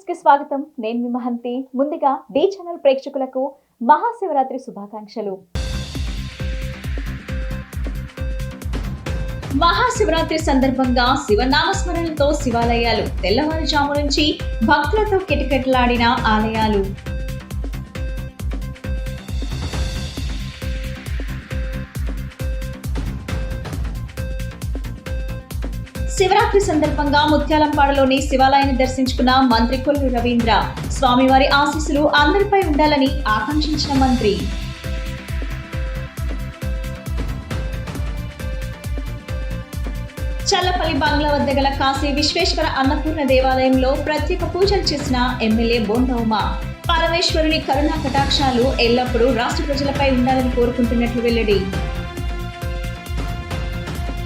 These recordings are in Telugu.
కి స్వాగతం. నేను మీ మహంతి. ముందుగా డి ఛానల్ ప్రేక్షకులకు మహాశివరాత్రి శుభాకాంక్షలు. మహాశివరాత్రి సందర్భంగా శివనామస్మరణతో శివాలయాలు, తెల్లవారుజాము నుంచి భక్తులతో కిటకిటలాడిన ఆలయాలు. శివరాత్రి సందర్భంగా ముత్యాలంపాడలోని శివాలయాన్ని దర్శించుకున్న మంత్రి కొల్లు రవీంద్ర. స్వామివారి ఆశీస్సులు అందరిపై ఉండాలని ఆకాంక్షించిన మంత్రి. చల్లపల్లి బంగ్లా వద్ద గల కాశీ విశ్వేశ్వర అన్నపూర్ణ దేవాలయంలో ప్రత్యేక పూజలు చేసిన ఎమ్మెల్యే బోండా ఉమా. పరమేశ్వరుని కరుణా కటాక్షాలు ఎల్లప్పుడూ రాష్ట్ర ప్రజలపై ఉండాలని కోరుకుంటున్నట్లు వెల్లడి.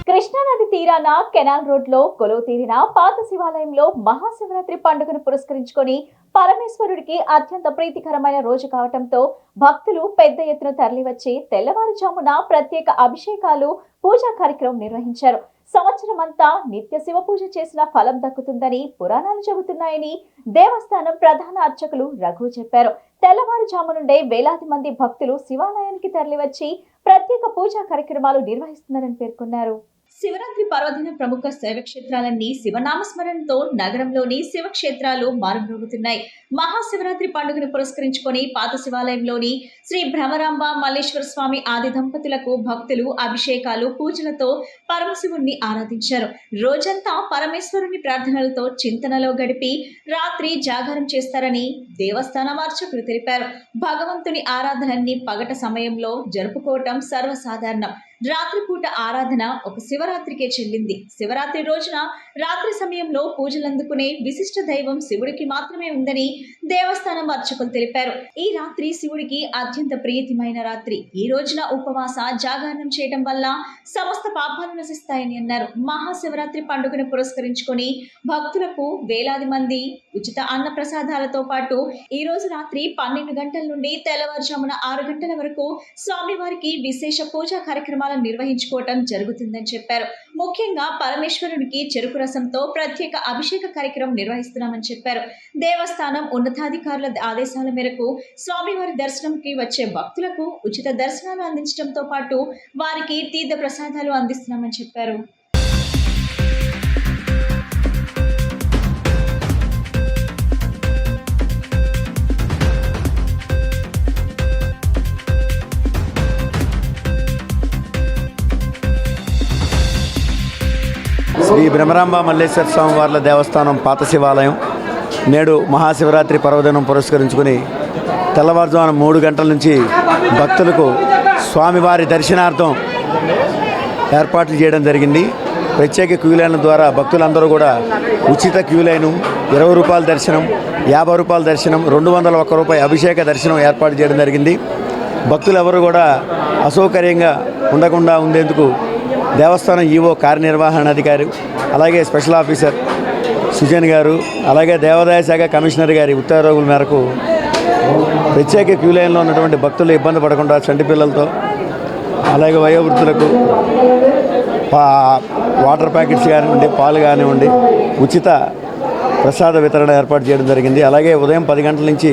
కృష్ణానది తీరాన కెనాల్ రోడ్ లో కొలువు తీరిన పాత శివాలయంలో మహాశివరాత్రి పండుగను పురస్కరించుకొని పరమేశ్వరుడికి అత్యంత ప్రీతికరమైన రోజు కావటంతో భక్తులు పెద్ద ఎత్తున తరలివచ్చి తెల్లవారుజామున ప్రత్యేక అభిషేకాలు, పూజా కార్యక్రమం నిర్వహించారు. సంవత్సరం అంతా నిత్య శివ పూజ చేసిన ఫలం దక్కుతుందని పురాణాలు చెబుతున్నాయని దేవస్థానం ప్రధాన అర్చకులు రఘు చెప్పారు. తెల్లవారుజాము నుండే వేలాది మంది భక్తులు శివాలయానికి తరలివచ్చి ప్రత్యేక పూజా కార్యక్రమాలు నిర్వహిస్తున్నారని పేర్కొన్నారు. శివరాత్రి పర్వదిన ప్రముఖ శైవక్షేత్రాలన్నీ శివనామస్మరణతో నగరంలోని శివక్షేత్రాలు మారుమ్రోగుతున్నాయి. మహాశివరాత్రి పండుగను పురస్కరించుకొని పాత శివాలయంలోని శ్రీ భ్రమరాంబ మల్లేశ్వర స్వామి ఆది దంపతులకు భక్తులు అభిషేకాలు, పూజలతో పరమశివుణ్ణి ఆరాధించారు. రోజంతా పరమేశ్వరుని ప్రార్థనలతో చింతనలో గడిపి రాత్రి జాగారం చేస్తారని దేవస్థానం అర్చకులు తెలిపారు. భగవంతుని ఆరాధనని పగట సమయంలో జరుపుకోవటం సర్వసాధారణం. రాత్రిపూట ఆరాధన ఒక శివరాత్రికే చెల్లింది. శివరాత్రి రోజున రాత్రి సమయంలో పూజలందుకునే విశిష్ట దైవం శివుడికి మాత్రమే ఉందని దేవస్థానం అర్చకులు తెలిపారు. ఈ రాత్రి శివుడికి అత్యంత ప్రియతమైన రాత్రి. ఈ రోజున ఉపవాస జాగరణం చేయడం వల్ల సమస్త పాపాలు నశిస్తాయని అన్నారు. మహాశివరాత్రి పండుగను పురస్కరించుకొని భక్తులకు వేలాది మంది ఉచిత అన్న ప్రసాదాలతో పాటు ఈ రోజు రాత్రి 12 గంటల నుండి తెల్లవారుజామున 6 గంటల వరకు స్వామివారికి విశేష పూజా కార్యక్రమాలు నిర్వహించుకోవటం జరుగుతుందని చెప్పారు. ముఖ్యంగా పరమేశ్వరునికి చెరుకు రసంతో ప్రత్యేక అభిషేక కార్యక్రమం నిర్వహిస్తున్నామని చెప్పారు. దేవస్థానం ఉన్నతాధికారుల ఆదేశాల మేరకు స్వామివారి దర్శనంకి వచ్చే భక్తులకు ఉచిత దర్శనాలు అందించడంతో పాటు వారికి తీర్థ ప్రసాదాలు అందిస్తున్నామని చెప్పారు. శ్రీ భ్రమరాంబ మల్లేశ్వర స్వామి వార్ల దేవస్థానం పాత శివాలయం నేడు మహాశివరాత్రి పర్వదినం పురస్కరించుకుని తెల్లవారుజామున 3 గంటల నుంచి భక్తులకు స్వామివారి దర్శనార్థం ఏర్పాట్లు చేయడం జరిగింది. ప్రత్యేక క్యూ లైన్ల ద్వారా భక్తులందరూ కూడా ఉచిత క్యూ లైను, 20 రూపాయల దర్శనం, 50 రూపాయల దర్శనం, 201 రూపాయి అభిషేక దర్శనం ఏర్పాటు చేయడం జరిగింది. భక్తులు ఎవరు కూడా అసౌకర్యంగా ఉండకుండా ఉండేందుకు దేవస్థానం ఈవో కార్యనిర్వహణాధికారి, అలాగే స్పెషల్ ఆఫీసర్ సుజన్ గారు, అలాగే దేవాదాయ శాఖ కమిషనర్ గారి ఉత్తర్వుల మేరకు ప్రత్యేక క్యూ లైన్లో ఉన్నటువంటి భక్తులు ఇబ్బంది పడకుండా చంటి పిల్లలతో, అలాగే వయోవృద్ధులకు వాటర్ ప్యాకెట్స్ కానివ్వండి, పాలు కానివ్వండి, ఉచిత ప్రసాద వితరణ ఏర్పాటు చేయడం జరిగింది. అలాగే ఉదయం 10 గంటల నుంచి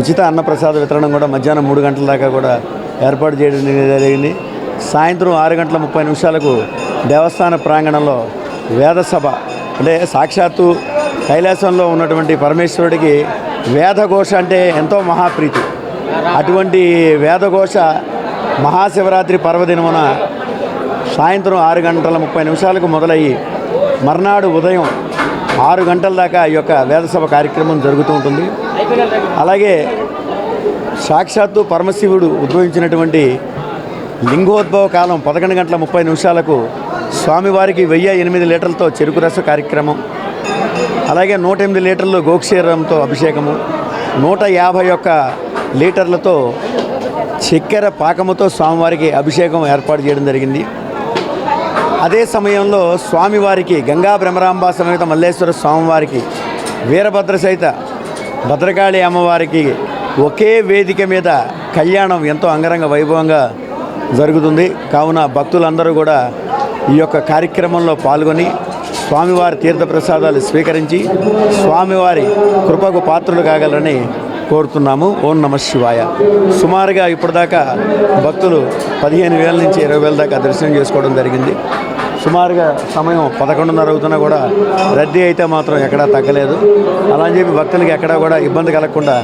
ఉచిత అన్న ప్రసాద వితరణ కూడా మధ్యాహ్నం 3 గంటల దాకా కూడా ఏర్పాటు చేయడం జరిగింది. సాయంత్రం 6:30 దేవస్థాన ప్రాంగణంలో వేదసభ, అంటే సాక్షాత్తు కైలాసంలో ఉన్నటువంటి పరమేశ్వరుడికి వేదఘోష అంటే ఎంతో మహాప్రీతి. అటువంటి వేదఘోష మహాశివరాత్రి పర్వదినమున సాయంత్రం 6:30 మొదలయ్యి మర్నాడు ఉదయం 6 గంటల దాకా ఈ యొక్క వేదసభ కార్యక్రమం జరుగుతూ ఉంటుంది. అలాగే సాక్షాత్తు పరమశివుడు ఉద్భవించినటువంటి లింగోద్భవ కాలం 11:30 స్వామివారికి 1008 లీటర్లతో చెరుకు రస కార్యక్రమం, అలాగే 108 లీటర్లు గోక్షీరంతో అభిషేకము, 151 లీటర్లతో చక్కెర పాకముతో స్వామివారికి అభిషేకం ఏర్పాటు చేయడం జరిగింది. అదే సమయంలో స్వామివారికి గంగా భ్రమరాంబ సమేత మల్లేశ్వర స్వామివారికి, వీరభద్ర సహిత భద్రకాళి అమ్మవారికి ఒకే వేదిక మీద కళ్యాణం ఎంతో అంగరంగ వైభవంగా జరుగుతుంది. కావున భక్తులందరూ కూడా ఈ యొక్క కార్యక్రమంలో పాల్గొని స్వామివారి తీర్థప్రసాదాలు స్వీకరించి స్వామివారి కృపకు పాత్రలు కాగలరని కోరుతున్నాము. ఓం నమః శివాయ. సుమారుగా ఇప్పటిదాకా భక్తులు 15,000 నుంచి 20,000 దాకా దర్శనం చేసుకోవడం జరిగింది. సుమారుగా సమయం 11:30 అవుతున్నా కూడా రద్దీ అయితే మాత్రం ఎక్కడా తగ్గలేదు. అలా అని చెప్పి భక్తులకి ఎక్కడా కూడా ఇబ్బంది కలగకుండా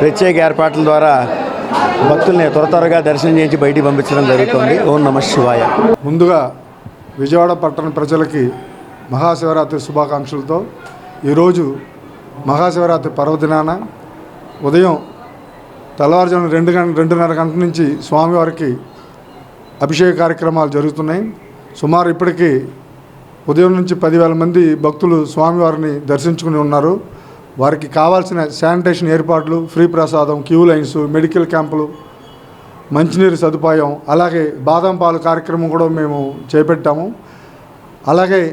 ప్రత్యేక ఏర్పాట్ల ద్వారా భక్తుల్ని త్వరగా దర్శనం చేయించి బయటికి పంపించడం జరుగుతుంది. ఓం నమః శివాయ. ముందుగా విజయవాడ పట్టణ ప్రజలకి మహాశివరాత్రి శుభాకాంక్షలతో ఈరోజు మహాశివరాత్రి పర్వదినాన ఉదయం తెల్లవారుజామున 2:30 గంటల నుంచి స్వామివారికి అభిషేక కార్యక్రమాలు జరుగుతున్నాయి. సుమారు ఇప్పటికీ ఉదయం నుంచి 10,000 మంది భక్తులు స్వామివారిని దర్శించుకుని ఉన్నారు. వారికి కావాల్సిన శానిటేషన్ ఏర్పాట్లు, ఫ్రీ ప్రసాదం, క్యూ లైన్స్, మెడికల్ క్యాంపులు, మంచినీరు సదుపాయం, అలాగే బాదం పాలు కార్యక్రమం కూడా మేము చేపట్టాము. అలాగే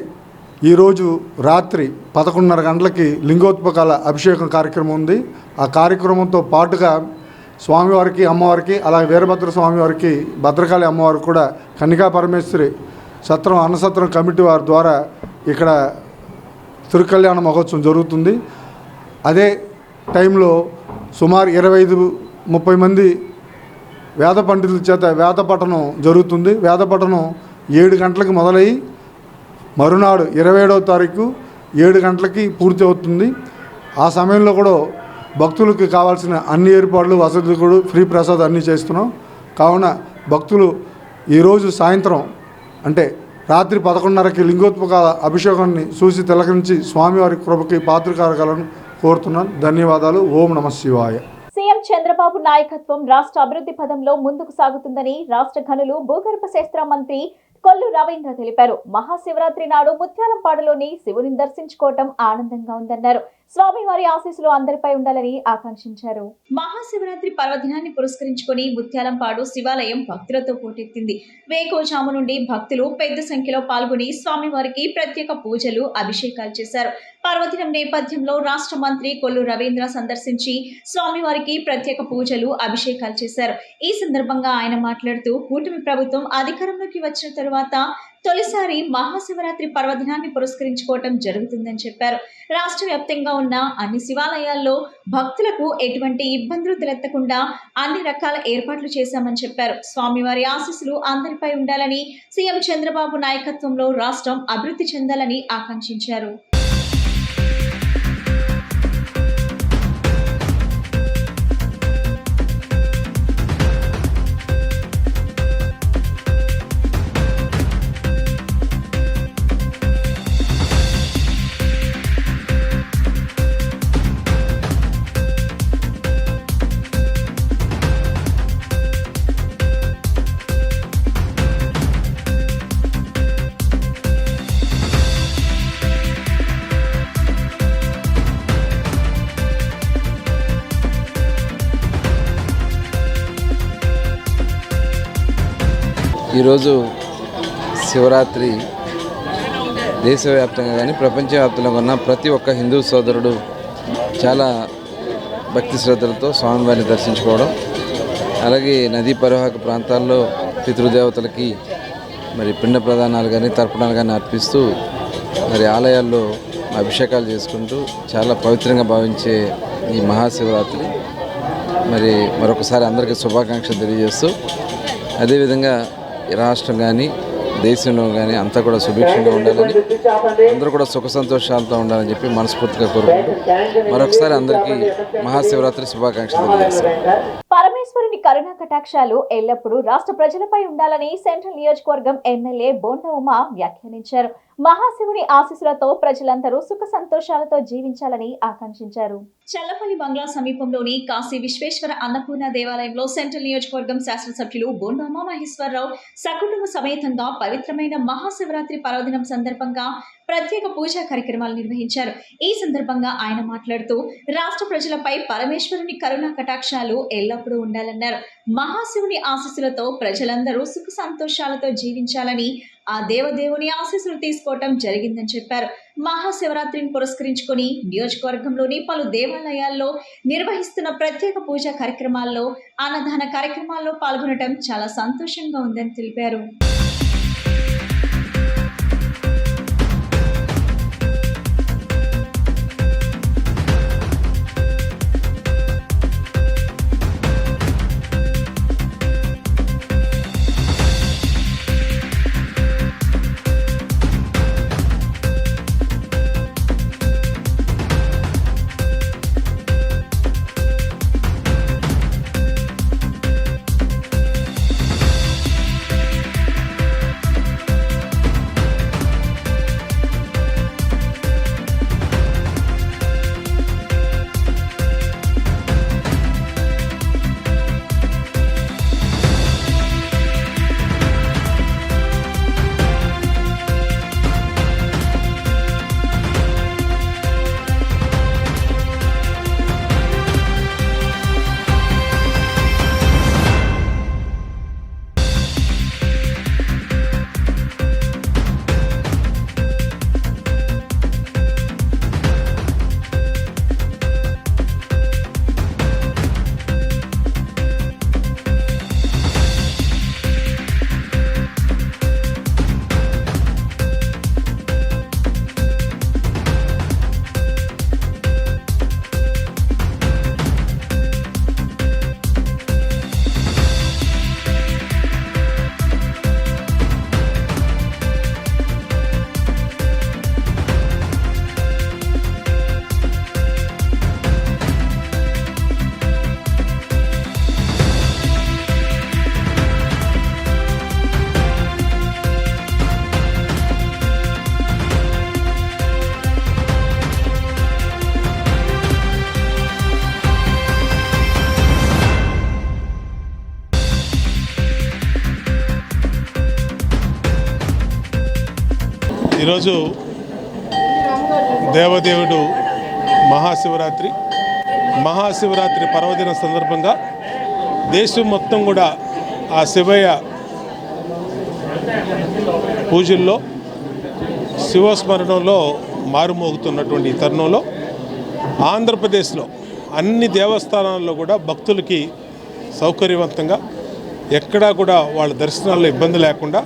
ఈరోజు రాత్రి 11:30 గంటలకి లింగోద్భకాల అభిషేకం కార్యక్రమం ఉంది. ఆ కార్యక్రమంతో పాటుగా స్వామివారికి, అమ్మవారికి, అలాగే వీరభద్ర స్వామివారికి, భద్రకాళి అమ్మవారికి కూడా కన్నికా పరమేశ్వరి సత్రం అన్నసత్రం కమిటీ వారి ద్వారా ఇక్కడ తిరుకల్యాణ మహోత్సవం జరుగుతుంది. అదే టైంలో సుమారు 25-30 మంది వేద పండితుల చేత వేద పఠనం జరుగుతుంది. వేద పఠనం 7 గంటలకు మొదలయ్యి మరునాడు 27వ తారీఖు 7 గంటలకి పూర్తి అవుతుంది. ఆ సమయంలో కూడా భక్తులకు కావాల్సిన అన్ని ఏర్పాట్లు, వసతులు కూడా ఫ్రీ ప్రసాదం అన్నీ చేస్తున్నాం. కావున భక్తులు ఈరోజు సాయంత్రం అంటే రాత్రి 11:30కి లింగోద్భక అభిషేకాన్ని చూసి తిలకరించి స్వామివారి కృపకి పాత్రకారకాలను కోరుతున్నాను. ధన్యవాదాలు. ఓం నమః శివాయ. సీఎం చంద్రబాబు నాయకత్వం రాష్ట్ర అభివృద్ధి పదంలో ముందుకు సాగుతుందని రాష్ట్ర గనులు, భూగర్భ శాస్త్ర మంత్రి కొల్లు రవీంద్ర తెలిపారు. మహాశివరాత్రి నాడు ముత్యాలంపాడులోని శివుని దర్శించుకోవటం ఆనందంగా ఉందన్నారు. స్వామివారి ఆశీస్సులు అందరిపై ఉండాలని ఆకాంక్షించారు. మహాశివరాత్రి పర్వదినాన్ని పురస్కరించుకొని ముత్యాలంపాడు శివాలయం భక్తులతో పోటెత్తింది. వేకోజాము నుండి భక్తులు పెద్ద సంఖ్యలో పాల్గొని స్వామివారికి ప్రత్యేక పూజలు, అభిషేకాలు చేశారు. పర్వదినం నేపథ్యంలో రాష్ట్ర మంత్రి కొల్లు రవీంద్ర సందర్శించి స్వామివారికి ప్రత్యేక పూజలు, అభిషేకాలు చేశారు. ఈ సందర్భంగా ఆయన మాట్లాడుతూ కూటమి ప్రభుత్వం అధికారంలోకి వచ్చిన తరువాత తొలిసారి మహాశివరాత్రి పర్వదినాన్ని పురస్కరించుకోవటం జరుగుతుందని చెప్పారు. రాష్ట్ర వ్యాప్తంగా ఉన్న అన్ని శివాలయాల్లో భక్తులకు ఎటువంటి ఇబ్బందులు తలెత్తకుండా అన్ని రకాల ఏర్పాట్లు చేశామని చెప్పారు. స్వామివారి ఆశీస్సులు అందరిపై ఉండాలని, సీఎం చంద్రబాబు నాయకత్వంలో రాష్ట్రం అభివృద్ధి చెందాలని ఆకాంక్షించారు. ఈరోజు శివరాత్రి దేశవ్యాప్తంగా కానీ ప్రపంచవ్యాప్తంగా ఉన్న ప్రతి ఒక్క హిందూ సోదరుడు చాలా భక్తి శ్రద్ధలతో స్వామివారిని దర్శించుకోవడం, అలాగే నదీ పరివాహక ప్రాంతాల్లో పితృదేవతలకి మరి పిండ ప్రదానాలు కానీ తర్పణాలు కానీ అర్పిస్తూ మరి ఆలయాల్లో అభిషేకాలు చేసుకుంటూ చాలా పవిత్రంగా భావించే ఈ మహాశివరాత్రి మరి మరొకసారి అందరికీ శుభాకాంక్షలు తెలియజేస్తూ, అదేవిధంగా రాష్ట్రం కానీ దేశంలో కానీ అంతా కూడా సుభిక్షంగా ఉండాలని, అందరూ కూడా సుఖ సంతోషాలతో ఉండాలని చెప్పి మనస్ఫూర్తిగా కోరుకుంటూ మరొకసారి అందరికీ మహాశివరాత్రి శుభాకాంక్షలు తెలియజేస్తాను. పరమేశ్వరుని కరుణా కటాక్షాలు ఎల్లప్పుడూ రాష్ట్ర ప్రజలపై ఉండాలని సెంట్రల్ నియోజకవర్గం ఎమ్మెల్యే బోండా ఉమా వ్యాఖ్యానించారు. మహాశివుని ఆశీస్సులతో ప్రజలందరూ సుఖ సంతోషాలతో జీవించాలని ఆకాంక్షించారు. చల్లపల్లి బంగ్లా సమీపంలోని కాశీ విశ్వేశ్వర అన్నపూర్ణ దేవాలయంలో సెంట్రల్ నియోజకవర్గం శాసనసభ్యులు బోండా ఉమా మహేశ్వరరావు సకుటుంబ సమేతంగా పవిత్రమైన మహాశివరాత్రి పర్వదినం సందర్భంగా ప్రత్యేక పూజా కార్యక్రమాలు నిర్వహించారు. ఈ సందర్భంగా ఆయన మాట్లాడుతూ రాష్ట్ర ప్రజలపై పరమేశ్వరుని కరుణా కటాక్షాలు ఎల్లప్పుడూ ఉండాలన్నారు. మహాశివుని ఆశీస్సులతో ప్రజలందరూ సుఖ సంతోషాలతో జీవించాలని ఆ దేవదేవుని ఆశీస్సులు తీసుకోవటం జరిగిందని చెప్పారు. మహాశివరాత్రిని పురస్కరించుకొని నియోజకవర్గంలోని పలు దేవాలయాల్లో నిర్వహిస్తున్న ప్రత్యేక పూజా కార్యక్రమాల్లో, అన్నదాన కార్యక్రమాల్లో పాల్గొనడం చాలా సంతోషంగా ఉందని తెలిపారు. ఈరోజు దేవదేవుడు మహాశివరాత్రి పర్వదిన సందర్భంగా దేశం మొత్తం కూడా ఆ శివయ్య పూజల్లో శివస్మరణంలో మారుమోగుతున్నటువంటి ఈ తరుణంలో ఆంధ్రప్రదేశ్లో అన్ని దేవస్థానాల్లో కూడా భక్తులకి సౌకర్యవంతంగా ఎక్కడా కూడా వాళ్ళ దర్శనాల్లో ఇబ్బంది లేకుండా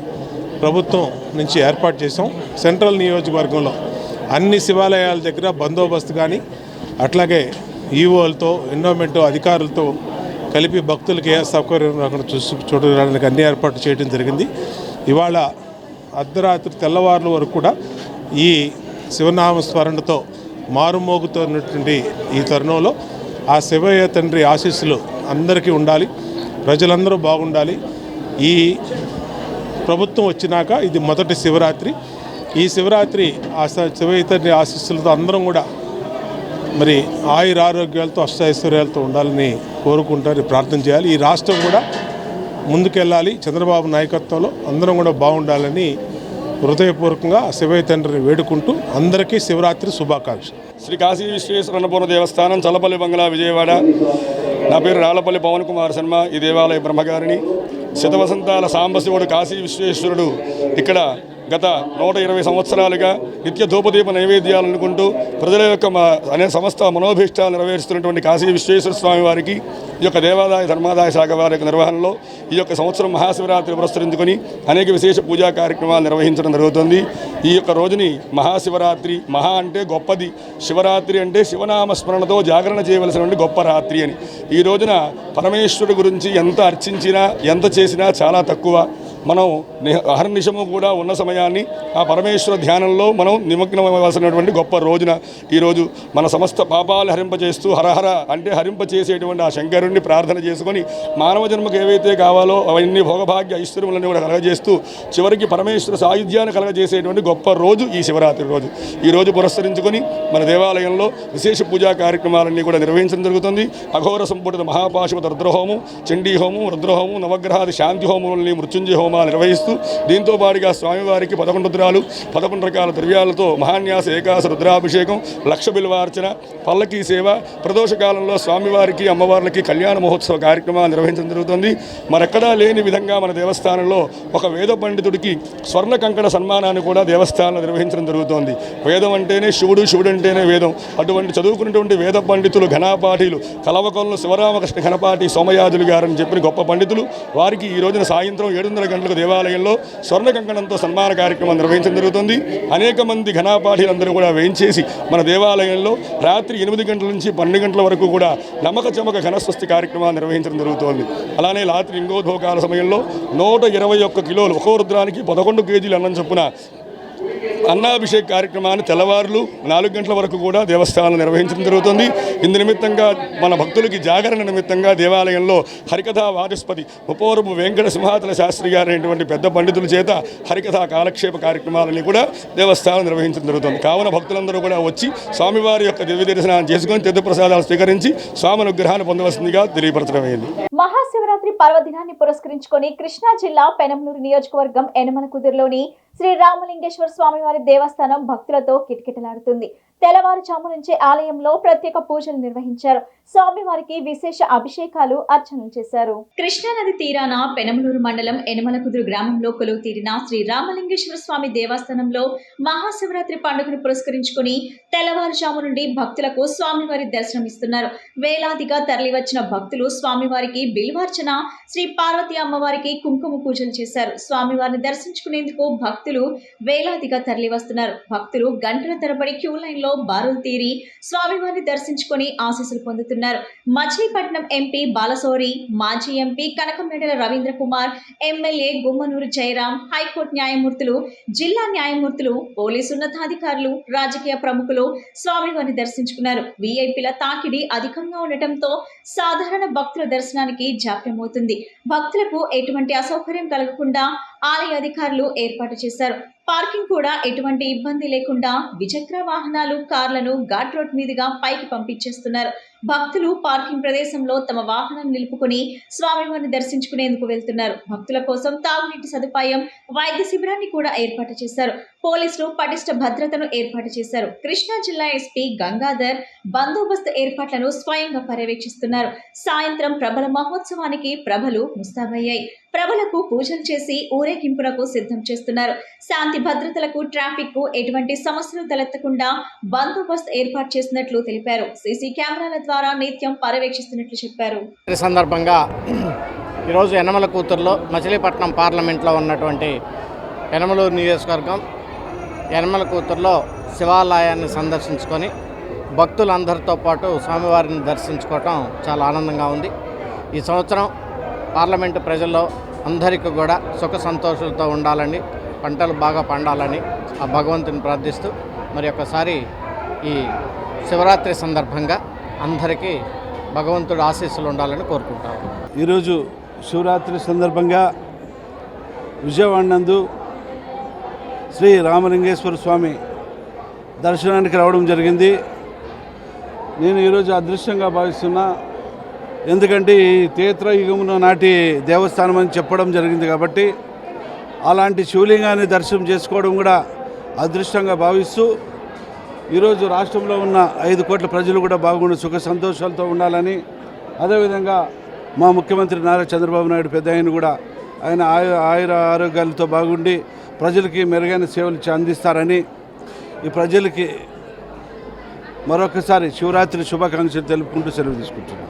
ప్రభుత్వం నుంచి ఏర్పాటు చేసాం. సెంట్రల్ నియోజకవర్గంలో అన్ని శివాలయాల దగ్గర బందోబస్తు కానీ అట్లాగే ఈవోలతో ఎండోమెంట్ అధికారులతో కలిపి భక్తులకి ఏ సౌకర్యం రాకుండా చూడడానికి అన్ని ఏర్పాట్లు చేయడం జరిగింది. ఇవాళ అర్ధరాత్రి తెల్లవారుల వరకు కూడా ఈ శివనామ స్మరణతో మారుమోగుతున్నటువంటి ఈ తరుణంలో ఆ శివయ్య తండ్రి ఆశీస్సులు అందరికీ ఉండాలి, ప్రజలందరూ బాగుండాలి. ఈ ప్రభుత్వం వచ్చినాక ఇది మొదటి శివరాత్రి. ఈ శివరాత్రి ఆ శివయ్య తండ్రి ఆశీస్సులతో అందరం కూడా మరి ఆయురారోగ్యాలతో అష్టైశ్వర్యాలతో ఉండాలని కోరుకుంటారు, ప్రార్థన చేయాలి. ఈ రాష్ట్రం కూడా ముందుకెళ్ళాలి, చంద్రబాబు నాయకత్వంలో అందరం కూడా బాగుండాలని హృదయపూర్వకంగా శివయ్య తండ్రిని వేడుకుంటూ అందరికీ శివరాత్రి శుభాకాంక్షలు. శ్రీ కాశీ విశ్వేశ్వర అన్నపూర్ణ దేవస్థానం, చల్లపల్లి బంగ్లా, విజయవాడ. నా పేరు రాళ్లపల్లి పవన్ కుమార్ శర్మ. ఈ దేవాలయ బ్రహ్మగారిని. శతవసంతాల సాంబశివుడు కాశీ విశ్వేశ్వరుడు ఇక్కడ గత 120 సంవత్సరాలుగా నిత్య ధూపదీప నైవేద్యాలు అనుకుంటూ ప్రజల యొక్క సమస్త మనోభీష్టాలు నెరవేరుస్తున్నటువంటి కాశీ విశ్వేశ్వర స్వామి వారికి ఈ యొక్క దేవాదాయ ధర్మాదాయ శాఖ వారి యొక్క నిర్వహణలో ఈ యొక్క సంవత్సరం మహాశివరాత్రి పురస్కరించుకొని అనేక విశేష పూజా కార్యక్రమాలు నిర్వహించడం జరుగుతుంది. ఈ యొక్క రోజుని మహాశివరాత్రి, మహా అంటే గొప్పది, శివరాత్రి అంటే శివనామ స్మరణతో జాగరణ చేయవలసినటువంటి గొప్ప రాత్రి అని. ఈ రోజున పరమేశ్వరుడు గురించి ఎంత అర్చించినా ఎంత చేసినా చాలా తక్కువ. మనం అహర్నిశము కూడా ఉన్న సమయాన్ని ఆ పరమేశ్వర ధ్యానంలో మనం నిమగ్నమవలసినటువంటి గొప్ప రోజున ఈరోజు మన సమస్త పాపాలు హరింపజేస్తూ హరహర అంటే హరింపచేసేటువంటి ఆ శంకరుణ్ణి ప్రార్థన చేసుకొని మానవ జన్మకు ఏవైతే కావాలో అవన్నీ భోగభాగ్య ఐశ్వర్యములను కూడా కలగజేస్తూ చివరికి పరమేశ్వర సాయుధ్యాన్ని కలగజేసేటువంటి గొప్ప రోజు ఈ శివరాత్రి రోజు. ఈ రోజు పురస్కరించుకొని మన దేవాలయంలో విశేష పూజా కార్యక్రమాలన్నీ కూడా నిర్వహించడం జరుగుతుంది. అఘోర సంపుటిత మహాపాశుపత రుద్రహోమం, చండీ హోమం, రుద్రహోమం, నవగ్రహాది శాంతి హోమములని, మృత్యుంజయ హోమాలు నిర్వహిస్తూ దీంతో పాటుగా స్వామివారికి 11 రుద్రాలు 11 రకాల ద్రవ్యాలతో మహాన్యాస ఏకాశ రుద్రాభిషేకం, లక్ష బిల్వార్చన, పల్లకీ సేవ, ప్రదోష కాలంలో స్వామివారికి అమ్మవార్లకి కళ్యాణ మహోత్సవ కార్యక్రమాలు నిర్వహించడం జరుగుతుంది. మరెక్కడా లేని విధంగా మన దేవస్థానంలో ఒక వేద పండితుడికి స్వర్ణ కంకణ సన్మానాన్ని కూడా దేవస్థానంలో నిర్వహించడం జరుగుతోంది. వేదం అంటేనే శివుడు, శివుడు అంటేనే వేదం. అటువంటి చదువుకున్నటువంటి వేద పండితులు, ఘనాపాఠీలు, కలవకొలను శివరామకృష్ణ ఘనపాటి సోమయాజులు గారని చెప్పిన గొప్ప పండితులు వారికి ఈ రోజున సాయంత్రం 7:30 గంటలకు దేవాలయంలో స్వర్ణ కంకణంతో సన్మాన కార్యక్రమం నిర్వహించడం జరుగుతుంది. అనేక మంది ఘనాపాఠీలందరూ కూడా వేయించేసి మన దేవాలయంలో రాత్రి 8 గంటల నుంచి 12 గంటల వరకు కూడా నమ్మక చమక ఘనస్వస్తి కార్యక్రమాలు నిర్వహించడం జరుగుతోంది. అలానే రాత్రి లింగోద్భోగాల సమయంలో 121 కిలోలు ఒక్కో రుద్రానికి 11 కేజీలు అన్నం చొప్పున అన్నాభిషేక కార్యక్రమాన్ని తెల్లవారులు 4 గంటల వరకు కూడా దేవస్థానం నిర్వహించడం జరుగుతుంది. ఇందు నిమిత్తంగా మన భక్తులకి జాగరణ నిమిత్తంగా దేవాలయంలో హరికథా వాచస్పతి ముపోరపు వెంకట సింహాచల శాస్త్రి గారు అనేటువంటి పెద్ద పండితుల చేత హరికథా కాలక్షేప కార్యక్రమాలని కూడా దేవస్థానం నిర్వహించడం జరుగుతుంది. కావున భక్తులందరూ కూడా వచ్చి స్వామివారి యొక్క దివ్య దర్శనాన్ని చేసుకొని తీర్థప్రసాదాలు స్వీకరించి స్వామి అనుగ్రహాన్ని పొందవలసిందిగా తెలియపరచడమైంది. మహాశివరాత్రి పర్వదినాన్ని పురస్కరించుకొని కృష్ణా జిల్లా పెనమలూరు నియోజకవర్గం యనమలకుదురులోని శ్రీ రామలింగేశ్వర స్వామివారి దేవస్థానం భక్తులతో కిటకిటలాడుతుంది. తెల్లవారుజాము నుంచి ఆలయంలో ప్రత్యేక పూజలు నిర్వహించారు. స్వామివారికి విశేష అభిషేకాలు, అర్చనలు చేశారు. కృష్ణానది తీరాన పెనమలూరు మండలం యనమలకుదురు గ్రామంలో కొలువు తీరిన శ్రీ రామలింగేశ్వర స్వామి దేవస్థానంలో మహాశివరాత్రి పండుగను పురస్కరించుకుని తెల్లవారుజాము నుండి భక్తులకు స్వామివారి దర్శనమిస్తున్నారు. వేలాదిగా తరలివచ్చిన భక్తులు స్వామివారికి బిల్వార్చన, శ్రీ పార్వతీ అమ్మవారికి కుంకుమ పూజలు చేశారు. స్వామివారిని దర్శించుకునేందుకు భక్తులు వేలాదిగా తరలి వస్తున్నారు. భక్తులు గంటల తరబడి క్యూ లైన్ లో బారులు తీరి స్వామివారిని దర్శించుకొని ఆశీస్సులు పొందుతున్నారు. మచిలీపట్నం ఎంపీ బాలసోరి, మాజీ MP Kanakamedala Ravindra Kumar, MLA Gummanuru Jayaram, high court న్యాయమూర్తులు, జిల్లా న్యాయమూర్తులు, పోలీసు ఉన్నతాధికారులు, రాజకీయ ప్రముఖులు స్వామివారిని దర్శించుకున్నారు. వీఐపీల తాకిడి అధికంగా ఉండటంతో సాధారణ భక్తుల దర్శనానికి జాప్యమవుతుంది. భక్తులకు ఎటువంటి అసౌకర్యం కలగకుండా ఆలయ అధికారులు ఏర్పాటు చేశారు. పార్కింగ్ కూడా ఎటువంటి ఇబ్బంది లేకుండా ద్విచక్ర వాహనాలు, కార్లను ఘాట్ రోడ్ మీదుగా పైకి పంపించేస్తున్నారు. భక్తులు పార్కింగ్ ప్రదేశంలో తమ వాహనం నిలుపుకొని స్వామివారిని దర్శించుకునేందుకు వెళ్తున్నారు. భక్తుల కోసం తాగునీటి సదుపాయం, వైద్య శిబిరాన్ని కూడా ఏర్పాటు చేశారు. పోలీసులు పటిష్ట భద్రతను ఏర్పాటు చేశారు. కృష్ణా జిల్లా ఎస్పీ గంగాధర్ బందోబస్తు ఏర్పాట్లను స్వయంగా పర్యవేక్షిస్తున్నారు. సాయంత్రం ప్రభల మహోత్సవానికి ప్రభలు ముస్తాబయ్యాయి. ప్రభలకు పూజలు చేసి ఊరేగింపునకు సిద్ధం చేస్తున్నారు. శాంతి భద్రతలకు, ట్రాఫిక్ కు ఎటువంటి సమస్యలు తలెత్తకుండా బందోబస్తు ఏర్పాటు చేసినట్లు తెలిపారు. సీసీ కెమెరాల ద్వారా నిత్యం పర్యవేక్షిస్తున్నట్లు చెప్పారు. ఈ సందర్భంగా ఈరోజు యనమల కూతురులో మచిలీపట్నం పార్లమెంట్లో ఉన్నటువంటి యనమలూరు నియోజకవర్గం యనమల కూతురులో శివాలయాన్ని సందర్శించుకొని భక్తులందరితో పాటు స్వామివారిని దర్శించుకోవటం చాలా ఆనందంగా ఉంది. ఈ సంవత్సరం పార్లమెంటు ప్రజల్లో అందరికీ కూడా సుఖ సంతోషాలతో ఉండాలని, పంటలు బాగా పండాలని ఆ భగవంతుని ప్రార్థిస్తూ మరి ఒకసారి ఈ శివరాత్రి సందర్భంగా అందరికీ భగవంతుడి ఆశీస్సులు ఉండాలని కోరుకుంటాము. ఈరోజు శివరాత్రి సందర్భంగా విజయవాడ నందు శ్రీ రామలింగేశ్వర స్వామి దర్శనానికి రావడం జరిగింది. నేను ఈరోజు అదృష్టంగా భావిస్తున్నా. ఎందుకంటే ఈ త్రేతాయుగంలో నాటి దేవస్థానం అని చెప్పడం జరిగింది కాబట్టి అలాంటి శివలింగాన్ని దర్శనం చేసుకోవడం కూడా అదృష్టంగా భావిస్తూ ఈరోజు రాష్ట్రంలో ఉన్న 5 కోట్ల ప్రజలు కూడా బాగుండి సుఖ సంతోషాలతో ఉండాలని, అదేవిధంగా మా ముఖ్యమంత్రి నారా చంద్రబాబు నాయుడు పెద్ద ఆయన కూడా ఆయన ఆయుర ఆరోగ్యాలతో బాగుండి ప్రజలకి మెరుగైన సేవలు అందిస్తారని ఈ ప్రజలకి మరొకసారి శివరాత్రి శుభాకాంక్షలు తెలుపుకుంటూ సెలవు తీసుకుంటున్నాం.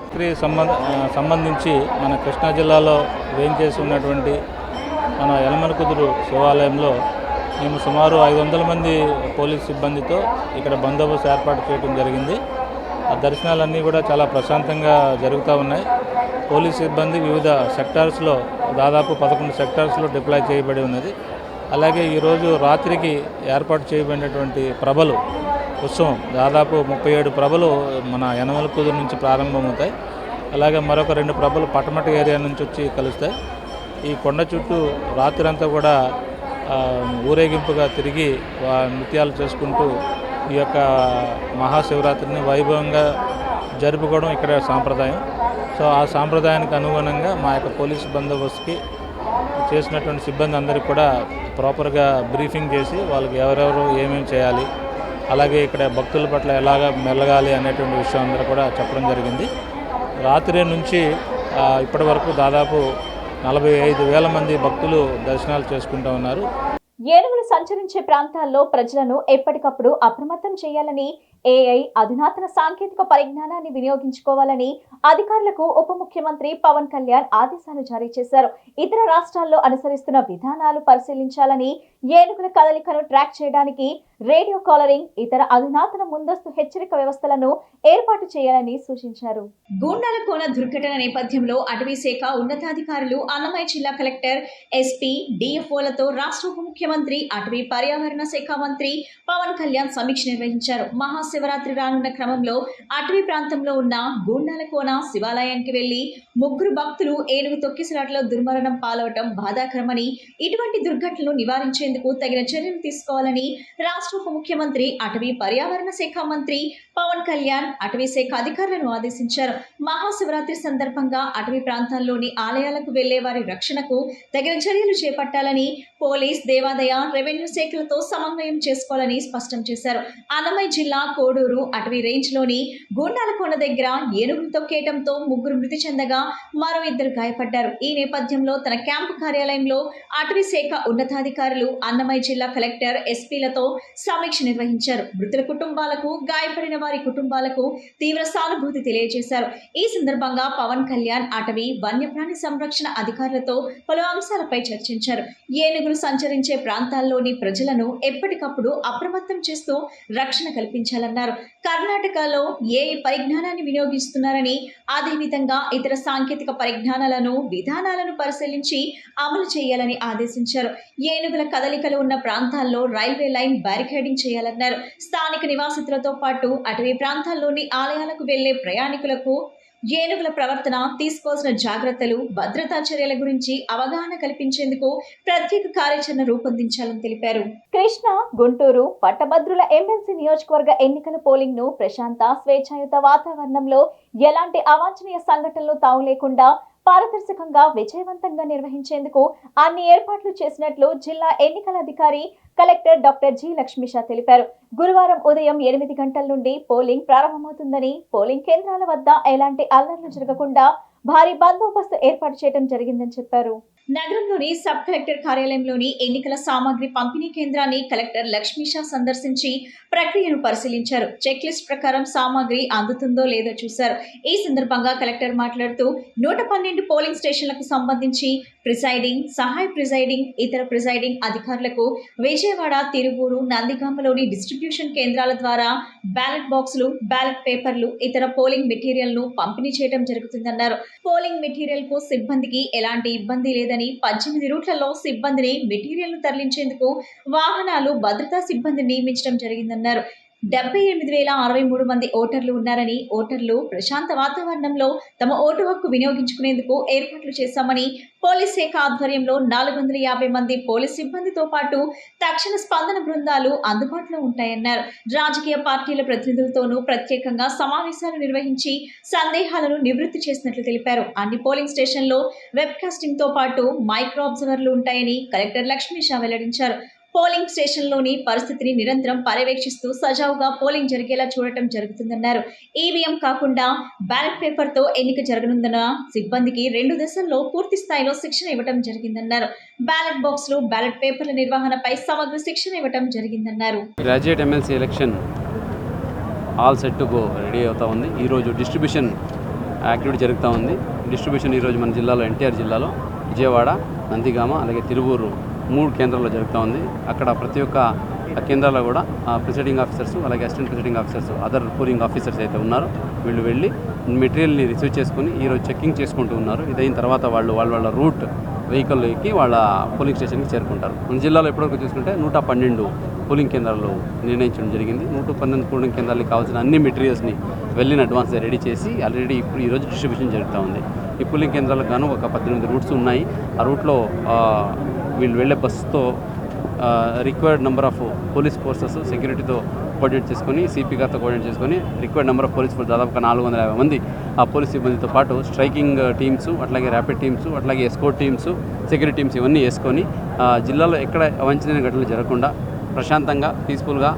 సంబంధించి మన కృష్ణా జిల్లాలో వేయించేసి ఉన్నటువంటి మన యనమల కుదురు శివాలయంలో మేము సుమారు 500 మంది పోలీస్ సిబ్బందితో ఇక్కడ బందోబస్తు ఏర్పాటు చేయడం జరిగింది. ఆ దర్శనాలన్నీ కూడా చాలా ప్రశాంతంగా జరుగుతూ ఉన్నాయి. పోలీస్ సిబ్బంది వివిధ సెక్టార్స్లో దాదాపు 11 సెక్టార్స్లో డిప్లాయ్ చేయబడి ఉన్నది. అలాగే ఈరోజు రాత్రికి ఏర్పాటు చేయబడినటువంటి ప్రభలు ఉత్సవం దాదాపు 37 ప్రభలు మన యనమల కుదురు నుంచి ప్రారంభమవుతాయి. అలాగే మరొక 2 ప్రభలు పటమట ఏరియా నుంచి వచ్చి కలుస్తాయి. ఈ కొండ చుట్టూ రాత్రంతా కూడా ఊరేగింపుగా తిరిగి నృత్యాలు చేసుకుంటూ ఈ యొక్క మహాశివరాత్రిని వైభవంగా జరుపుకోవడం ఇక్కడ సాంప్రదాయం. సో ఆ సాంప్రదాయానికి అనుగుణంగా మా యొక్క పోలీసు బందోబస్తుకి చేసినటువంటి సిబ్బంది అందరికీ కూడా ప్రాపర్గా బ్రీఫింగ్ చేసి వాళ్ళకి ఎవరెవరు ఏమేమి చేయాలి, అలాగే ఇక్కడ భక్తుల పట్ల ఎలాగ మెలగాలి అనేటువంటి విషయం అందరూ కూడా చెప్పడం జరిగింది. రాత్రి నుంచి ఇప్పటి వరకు దాదాపు 45,000 మంది భక్తులు దర్శనాలు చేసుకుంటూ ఉన్నారు. ఏనుగులు సంచరించే ప్రాంతాల్లో ప్రజలను ఎప్పటికప్పుడు అప్రమత్తం చేయాలని, ఏఐ అధునాతన సాంకేతిక పరిజ్ఞానాన్ని వినియోగించుకోవాలని అధికారులకు ఉప ముఖ్యమంత్రి పవన్ కళ్యాణ్ ఆదేశాలు జారీ చేశారు. ఇతర రాష్ట్రాల్లో అనుసరిస్తున్న విధానాలు పరిశీలించాలని, ఏనుగుల కదలికను ట్రాక్ చేయడానికి రేడియో కాలరింగ్, ఇతర అధునాతన ముందస్తు హెచ్చరిక వ్యవస్థలను ఏర్పాటు చేయాలని సూచించారు. గూండాల కోన దుర్ఘటన నేపథ్యంలో అటవీ శాఖ ఉన్నతాధికారులు, అన్నమయ్య జిల్లా కలెక్టర్, ఎస్పీ, డిఎఫ్ఓలతో రాష్ట్ర ఉప ముఖ్యమంత్రి, అటవీ పర్యావరణ శాఖ మంత్రి పవన్ కళ్యాణ్ సమీక్ష నిర్వహించారు. మహాశివరాత్రి రానున్న క్రమంలో అటవీ ప్రాంతంలో ఉన్న గూండాల కోన శివాలయానికి వెళ్లి 3 భక్తులు ఏనుగు తొక్కిసలాటలో దుర్మరణం పాలవటం బాధాకరమని, ఇటువంటి దుర్ఘటనలు నివారించేందుకు తగిన చర్యలు తీసుకోవాలని రాష్ట్ర ఉప ముఖ్యమంత్రి, అటవీ పర్యావరణ శాఖ మంత్రి పవన్ కళ్యాణ్ అటవీ శాఖ అధికారులను ఆదేశించారు. మహాశివరాత్రి సందర్భంగా అటవీ ప్రాంతాల్లోని ఆలయాలకు వెళ్లే వారి రక్షణకు తగిన చర్యలు చేపట్టాలని పోలీస్, దేవాదాయ, రెవెన్యూ శాఖలతో సమన్వయం చేసుకోవాలని స్పష్టం చేశారు. అన్నమయ్య జిల్లా కోడూరు అటవీ రేంజ్ లోని గూండాలకోన దగ్గర ఏనుగులు తొక్కేయడంతో 3 మృతి చెందగా మరో 2 గాయపడ్డారు. ఈ నేపథ్యంలో తన క్యాంపు కార్యాలయంలో అటవీ శాఖ ఉన్నతాధికారులు, అన్నమయ్య జిల్లా కలెక్టర్, ఎస్పీలతో సమీక్ష నిర్వహించారు. మృతుల కుటుంబాలకు, గాయపడిన వారి కుటుంబాలకు తీవ్ర సానుభూతి తెలియజేశారు. ఈ సందర్భంగా పవన్ కళ్యాణ్ అటవీ, వన్యప్రాణి సంరక్షణ అధికారులతో పలు అంశాలపై చర్చించారు. ఏనుగులు సంచరించే ప్రాంతాల్లోని ప్రజలను ఎప్పటికప్పుడు అప్రమత్తం చేస్తూ రక్షణ కల్పించాలన్నారు. కర్ణాటకలో ఏఐ పరిజ్ఞానాన్ని వినియోగిస్తున్నారని, అదేవిధంగా ఇతర సాంకేతిక పరిజ్ఞానాలను, విధానాలను పరిశీలించి అమలు చేయాలని ఆదేశించారు. ఏనుగుల కదలికలు ఉన్న ప్రాంతాల్లో రైల్వే లైన్ బ్యారికేడింగ్ చేయాలన్నారు. స్థానిక నివాసితులతో పాటు అటవీ ప్రాంతాల్లోని ఆలయాలకు వెళ్లే ప్రయాణికులకు ఏనుగుల ప్రవర్తన, తీసుకోవాల్సిన జాగ్రత్తలు, భద్రతా చర్యల గురించి అవగాహన కల్పించేందుకు ప్రత్యేక కార్యాచరణ రూపొందించాలని తెలిపారు. కృష్ణా, గుంటూరు పట్టభద్రుల ఎమ్మెల్సీ నియోజకవర్గ ఎన్నికల పోలింగ్ ను ప్రశాంత, స్వేచ్ఛాయుత వాతావరణంలో ఎలాంటి అవాంఛనీయ సంఘటనలు తావు లేకుండా పారదర్శకంగా విజయవంతంగా నిర్వహించేందుకు అన్ని ఏర్పాట్లు చేసినట్లు జిల్లా ఎన్నికల అధికారి కలెక్టర్ డాక్టర్ జి. లక్ష్మీషా తెలిపారు. గురువారం ఉదయం 8 గంటల నుండి పోలింగ్ ప్రారంభమవుతుందని, పోలింగ్ కేంద్రాల వద్ద ఎలాంటి అల్లర్లు జరగకుండా భారీ బందోబస్తు ఏర్పాటు చేయడం జరిగిందని చెప్పారు. నగరంలోని సబ్ కలెక్టర్ కార్యాలయంలోని ఎన్నికల సామాగ్రి పంపిణీ కేంద్రాన్ని కలెక్టర్ లక్ష్మీషా సందర్శించి ప్రక్రియను పరిశీలించారు. చెక్ లిస్ట్ ప్రకారం సామాగ్రి అందుతుందో లేదో చూశారు. ఈ సందర్భంగా కలెక్టర్ మాట్లాడుతూ 112 పోలింగ్ స్టేషన్లకు సంబంధించి ప్రిసైడింగ్, సహాయ ప్రిసైడింగ్, ఇతర ప్రిసైడింగ్ అధికారులకు విజయవాడ, తిరువూరు, నందిగామలోని డిస్ట్రిబ్యూషన్ కేంద్రాల ద్వారా బ్యాలెట్ బాక్సులు, బ్యాలెట్ పేపర్లు, ఇతర పోలింగ్ మెటీరియల్ ను పంపిణీ చేయడం జరుగుతుందన్నారు. పోలింగ్ మెటీరియల్ కు సిబ్బందికి ఎలాంటి ఇబ్బంది లేదని, 18 రూట్లలో సిబ్బందిని మెటీరియల్ ను తరలించేందుకు వాహనాలు, భద్రతా సిబ్బందిని నియమించడం జరిగిందన్నారు. 78,063 మంది ఓటర్లు ఉన్నారని, ఓటర్లు ప్రశాంత వాతావరణంలో తమ ఓటు హక్కు వినియోగించుకునేందుకు ఏర్పాట్లు చేశామని, పోలీస్ శాఖ ఆధ్వర్యంలో 450 మంది పోలీస్ సిబ్బందితో పాటు తక్షణ స్పందన బృందాలు అందుబాటులో ఉంటాయన్నారు. రాజకీయ పార్టీల ప్రతినిధులతోనూ ప్రత్యేకంగా సమావేశాలు నిర్వహించి సందేహాలను నివృత్తి చేసినట్లు తెలిపారు. అన్ని పోలింగ్ స్టేషన్లో వెబ్ కాస్టింగ్ తో పాటు మైక్రో అబ్జర్వర్లు ఉంటాయని కలెక్టర్ లక్ష్మీషా వెల్లడించారు. పోలింగ్ స్టేషన్లోని పరిస్థితిని నిరంతరం పర్యవేక్షిస్తూ సజావుగా పోలింగ్ జరిగేలా చూడటం జరుగుతుందన్నారు. ఈవీఎం కాకుండా బ్యాలెట్ పేపర్ తో ఎన్నిక జరగనుందన్న సిబ్బందికి 2 దశల్లో పూర్తి స్థాయిలో శిక్షణ ఇవ్వడం జరిగిందన్నారు. బ్యాలెట్ బాక్సులు, బ్యాలెట్ పేపర్ల నిర్వహణపై సమగ్ర శిక్షణ ఇవ్వడం జరిగిందన్నారు. Graduate MLC election all set to go ready అవుతా ఉంది. ఈరోజు డిస్ట్రిబ్యూషన్ యాక్టివిటీ జరుగుతూ ఉంది. డిస్ట్రిబ్యూషన్ ఈరోజు మన జిల్లాలో, ఎన్టీఆర్ జిల్లాలో విజయవాడ, నందిగామ, అలాగే తిరువూరు 3 కేంద్రాల్లో జరుగుతూ ఉంది. అక్కడ ప్రతి ఒక్క కేంద్రాల్లో కూడా ప్రిసైడింగ్ ఆఫీసర్స్, అలాగే assistant presiding officers, other polling officers అయితే ఉన్నారో వీళ్ళు వెళ్ళి మెటీరియల్ని రిసీవ్ చేసుకుని ఈరోజు చెక్కింగ్ చేసుకుంటూ ఉన్నారు. ఇదైన తర్వాత వాళ్ళ రూట్ వెహికల్ ఎక్కి వాళ్ళ పోలింగ్ స్టేషన్కి చేరుకుంటారు. మన జిల్లాలో ఎప్పటివరకు చూసుకుంటే 112 పోలింగ్ కేంద్రాలు నిర్ణయించడం జరిగింది. 112 పోలింగ్ కేంద్రాలకు కావాల్సిన అన్ని మెటీరియల్స్ని వెళ్ళిన అడ్వాన్స్ రెడీ చేసి ఆల్రెడీ ఇప్పుడు ఈరోజు డిస్ట్రిబ్యూషన్ జరుగుతూ ఉంది. ఈ పోలింగ్ కేంద్రాలకు గాను ఒక 18 రూట్స్ ఉన్నాయి. ఆ రూట్లో వీళ్ళు వెళ్ళే బస్సుతో required number of police forces సెక్యూరిటీతో కోఆర్డినేట్ చేసుకొని, సిపి గారితో కోఆర్డినేట్ చేసుకొని required number of police force దాదాపుగా 450 మంది ఆ పోలీస్ సిబ్బందితో పాటు స్ట్రైకింగ్ టీమ్స్, అట్లాగే ర్యాపిడ్ టీమ్స్, అట్లాగే ఎస్కోర్ట్ టీమ్స్, సెక్యూరిటీ టీమ్స్ ఇవన్నీ వేసుకొని జిల్లాలో ఎక్కడ అవాంఛనీయ ఘటనలు జరగకుండా ప్రశాంతంగా, పీస్ఫుల్గా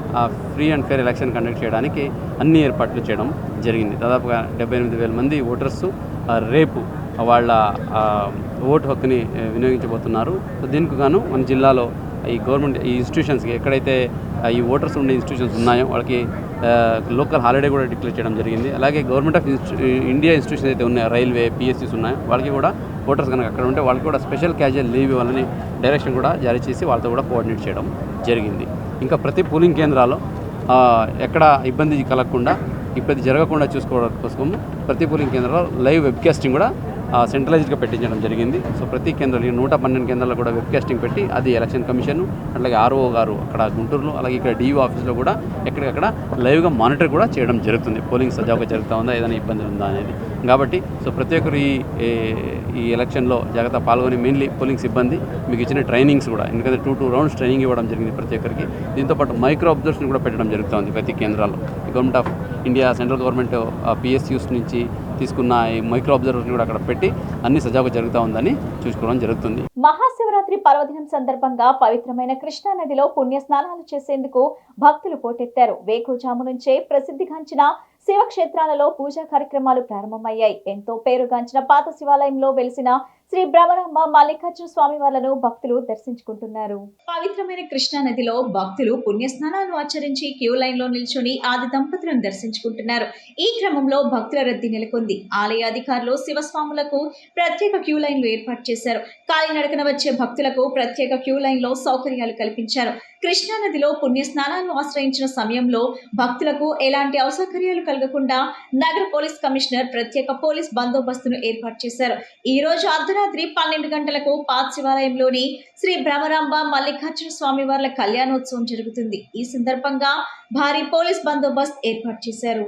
free and fair election conduct చేయడానికి అన్ని ఏర్పాట్లు చేయడం జరిగింది. దాదాపుగా 78,000 మంది ఓటర్స్ రేపు వాళ్ళ ఓటు హక్కుని వినియోగించబోతున్నారు. దీనికి గాను మన జిల్లాలో ఈ గవర్నమెంట్ ఈ ఇన్స్టిట్యూషన్స్కి ఎక్కడైతే ఈ ఓటర్స్ ఉండే ఇన్స్టిట్యూషన్స్ ఉన్నాయో వాళ్ళకి లోకల్ హాలిడే కూడా డిక్లేర్ చేయడం జరిగింది. అలాగే గవర్నమెంట్ ఆఫ్ ఇండియా ఇన్స్టిట్యూషన్స్ అయితే ఉన్నాయో, రైల్వే, పిఎస్సీస్ ఉన్నాయో వాళ్ళకి కూడా ఓటర్స్ కనుక అక్కడ ఉంటే వాళ్ళకి కూడా స్పెషల్ క్యాజువల్ లీవ్ ఇవ్వాలని డైరెక్షన్ కూడా జారీ చేసి వాళ్ళతో కూడా కోఆర్డినేట్ చేయడం జరిగింది. ఇంకా ప్రతి పోలింగ్ కేంద్రాల్లో ఎక్కడ ఇబ్బంది కలగకుండా, ఇబ్బంది జరగకుండా చూసుకోవడం కోసం ప్రతి పోలింగ్ కేంద్రంలో లైవ్ వెబ్కాస్టింగ్ కూడా సెంట్రలైజ్డ్గా పెట్టించడం జరిగింది. సో ప్రతి కేంద్రంలో 112 కేంద్రాల్లో కూడా వెబ్కాస్టింగ్ పెట్టి అది ఎలక్షన్ కమిషన్, అట్లాగే ఆర్ఓ గారు అక్కడ గుంటూరులో, అలాగే ఇక్కడ డిఓ ఆఫీస్లో కూడా ఎక్కడికక్కడ లైవ్గా మానిటర్ కూడా చేయడం జరుగుతుంది. పోలింగ్ సజావుగా జరుగుతూ ఉందా, ఏదైనా ఇబ్బందులు ఉందా అనేది. కాబట్టి సో ప్రతి ఒక్కరు ఈ ఎలక్షన్లో జాగ్రత్త పాల్గొని, మెయిన్లీ పోలింగ్ సిబ్బంది మీకు ఇచ్చిన ట్రైనింగ్స్ కూడా, ఎందుకంటే 2 రౌండ్స్ ట్రైనింగ్ ఇవ్వడం జరిగింది ప్రతి ఒక్కరికి. దీంతోపాటు మైక్రో అబ్జర్వేషన్ కూడా పెట్టడం జరుగుతుంది ప్రతి కేంద్రాల్లో. Government of India, central government PSUs నుంచి తీసుకున్న ఈ మైక్రో అబ్జర్వేషన్ కూడా అక్కడ పెట్టి అన్ని సజావుగా జరుగుతూ ఉందని చూసుకోవడం జరుగుతుంది. మహాశివరాత్రి పర్వదినం సందర్భంగా పవిత్రమైన కృష్ణా నదిలో పుణ్య స్నానాలు చేసేందుకు భక్తులు పోటెత్తారు. వేకువజాము నుంచే ప్రసిద్ధిగాంచిన శివక్షేత్రాలలో పూజా కార్యక్రమాలు ప్రారంభమయ్యాయి. ఎంతో పేరుగాంచిన పాత శివాలయంలో వెలిసిన శ్రీ భ్రమరాంబ మల్లికార్జున స్వామి వార్లను భక్తులు దర్శించుకుంటున్నారు. పవిత్రమైన కృష్ణా నదిలో భక్తులు పుణ్యస్నానాలు ఆచరించి క్యూ లైన్ లో నిల్చొని ఆది దంపతులను దర్శించుకుంటున్నారు. ఈ క్రమంలో భక్తుల రద్దీ నెలకొంది. ఆలయ అధికారులు శివస్వాములకు ప్రత్యేక క్యూ లైన్లు ఏర్పాటు చేశారు. కాలినడకన వచ్చే భక్తులకు ప్రత్యేక క్యూ లైన్ లో సౌకర్యాలు కల్పించారు. కృష్ణా నదిలో పుణ్య స్నానాలను ఆశ్రయించిన సమయంలో భక్తులకు ఎలాంటి అసౌకర్యాలు కలగకుండా నగర పోలీస్ కమిషనర్ ప్రత్యేక పోలీస్ బందోబస్తును ఏర్పాటు చేశారు. ఈ రోజు అర్ధరాత్రి 12 గంటలకు పాత శివాలయంలోని శ్రీ భ్రమరాంబ మల్లికార్జున స్వామి వార్ల కళ్యాణోత్సవం జరుగుతుంది. ఈ సందర్భంగా భారీ పోలీస్ బందోబస్తు ఏర్పాటు చేశారు.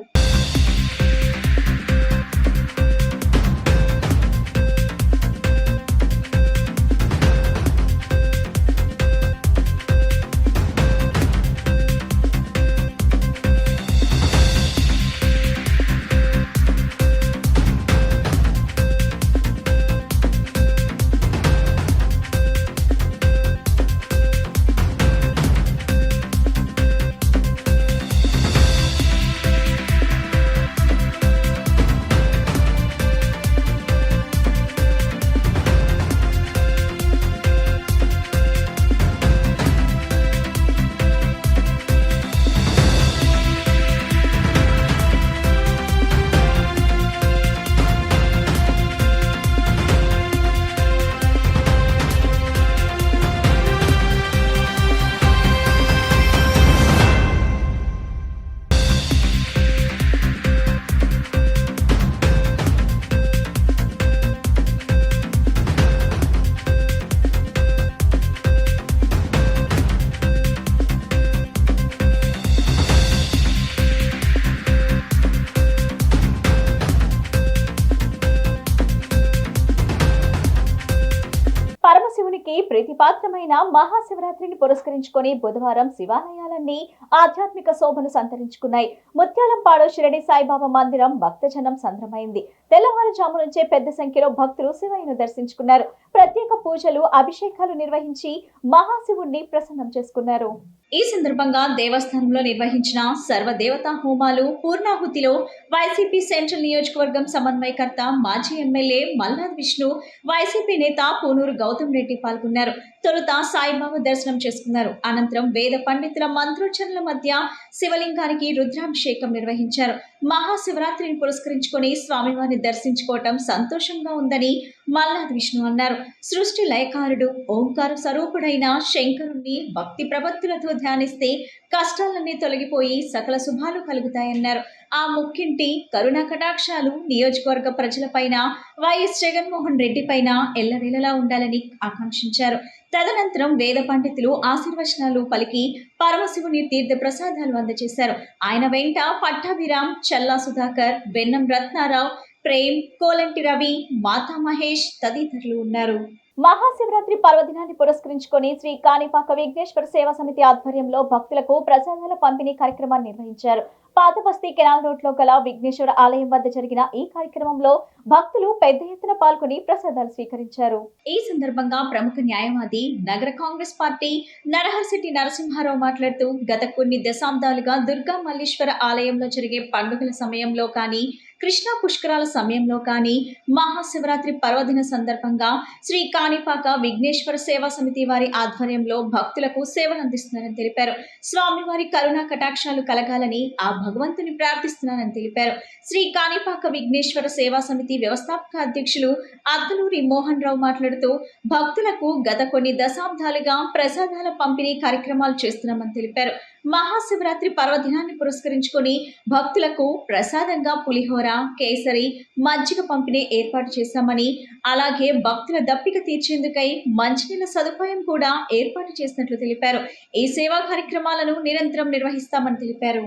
శివానికి ప్రీతిపాత్రమైన మహాశివరాత్రిని పురస్కరించుకొని బుధవారం శివాలయాలన్నీ ఆధ్యాత్మిక శోభను సంతరించుకున్నాయి. ముత్యాలంపాడు షిరిడి సాయిబాబా మందిరం భక్తజనం సంద్రమైంది. తెల్లవారుజాము నుంచే పెద్ద సంఖ్యలో భక్తులు శివయ్యను దర్శించుకున్నారు. ప్రత్యేక పూజలు, అభిషేకాలు నిర్వహించి మహాశివుణ్ణి ప్రసన్నం చేసుకున్నారు. ఈ సందర్భంగా దేవస్థానంలో నిర్వహించిన సర్వదేవతా హోమాలు, పూర్ణాహుతిలో వైసీపీ సెంట్రల్ నియోజకవర్గం సమన్వయకర్త మాజీ ఎమ్మెల్యే మల్లాది విష్ణు, వైసీపీ నేత పూనూరు గౌతమ్ రెడ్డి పాల్గొన్నారు. తొలుత సాయిబాబా దర్శనం చేసుకున్నారు. అనంతరం వేద పండితుల మంత్రోచ్చరణల మధ్య శివలింగానికి రుద్రాభిషేకం నిర్వహించారు. మహాశివరాత్రిని పురస్కరించుకొని స్వామివారిని దర్శించుకోవటం సంతోషంగా ఉందని మల్లాది విష్ణు అన్నారు. సృష్టి లయకారుడు, ఓంకార స్వరూపుడైన శంకరుణ్ణి భక్తి ప్రపత్తులతో ధ్యానిస్తే కష్టాలన్నీ తొలగిపోయి సకల శుభాలు కలుగుతాయన్నారు. ఆ ముఖ్యంటి కరుణా కటాక్షాలు నియోజకవర్గ ప్రజలపైన, వైఎస్ జగన్మోహన్ రెడ్డి పైన ఎల్లవేళలా ఉండాలని ఆకాంక్షించారు. తదనంతరం వేద పండితులు ఆశీర్వచనాలు పలికి పరమశివుని తీర్థ ప్రసాదాలు అందజేశారు. ఆయన వెంట పట్టాభిరామ్, చల్లా సుధాకర్, బెన్నం రత్నారావు, ప్రేమ్, కోలంటి రవి, మాతా మహేష్ తదితరులు ఉన్నారు. మహాశివరాత్రి పర్వదినాన్ని పురస్కరించుకొని శ్రీ కాణిపాక విఘ్నేశ్వర సేవా సమితి ఆధ్వర్యంలో భక్తులకు ప్రసాదాల పంపిణీ కార్యక్రమాన్ని నిర్వహించారు. పాత బస్తీ కెనాల్ రోడ్ లో గల విఘ్నేశ్వర ఆలయం వద్ద జరిగిన ఈ కార్యక్రమంలో భక్తులు పెద్ద ఎత్తున పాల్గొని ప్రసాదాలు స్వీకరించారు. ఈ సందర్భంగా ప్రముఖ న్యాయవాది, నగర కాంగ్రెస్ పార్టీ నరహర్శెట్టి నరసింహారావు మాట్లాడుతూ, గత కొన్ని దశాబ్దాలుగా దుర్గా మల్లేశ్వర ఆలయంలో జరిగే పండుగల సమయంలో కానీ, కృష్ణా పుష్కరాల సమయంలో కానీ, మహాశివరాత్రి పర్వదిన సందర్భంగా శ్రీ కాణిపాక విఘ్నేశ్వర సేవా సమితి వారి ఆధ్వర్యంలో భక్తులకు సేవలు అందిస్తున్నారని తెలిపారు. స్వామివారి కరుణా కటాక్షాలు కలగాలని ఆ భగవంతుని ప్రార్థిస్తున్నారని తెలిపారు. శ్రీ కాణిపాక విఘ్నేశ్వర సేవా సమితి వ్యవస్థాపక అధ్యక్షులు అద్దలూరి మోహన్ రావు మాట్లాడుతూ, భక్తులకు గత కొన్ని దశాబ్దాలుగా ప్రసాదాల పంపిణీ కార్యక్రమాలు చేస్తున్నామని తెలిపారు. మహాశివరాత్రి పర్వదినాన్ని పురస్కరించుకొని భక్తులకు ప్రసాదంగా పులిహోర, కేసరి, మజ్జిగ పంపిణీ ఏర్పాటు చేశామని, అలాగే భక్తుల దప్పిక తీర్చేందుకై మంచినీళ్ల సదుపాయం కూడా ఏర్పాటు చేసినట్లు తెలిపారు. ఈ సేవా కార్యక్రమాలను నిరంతరం నిర్వహిస్తామని తెలిపారు.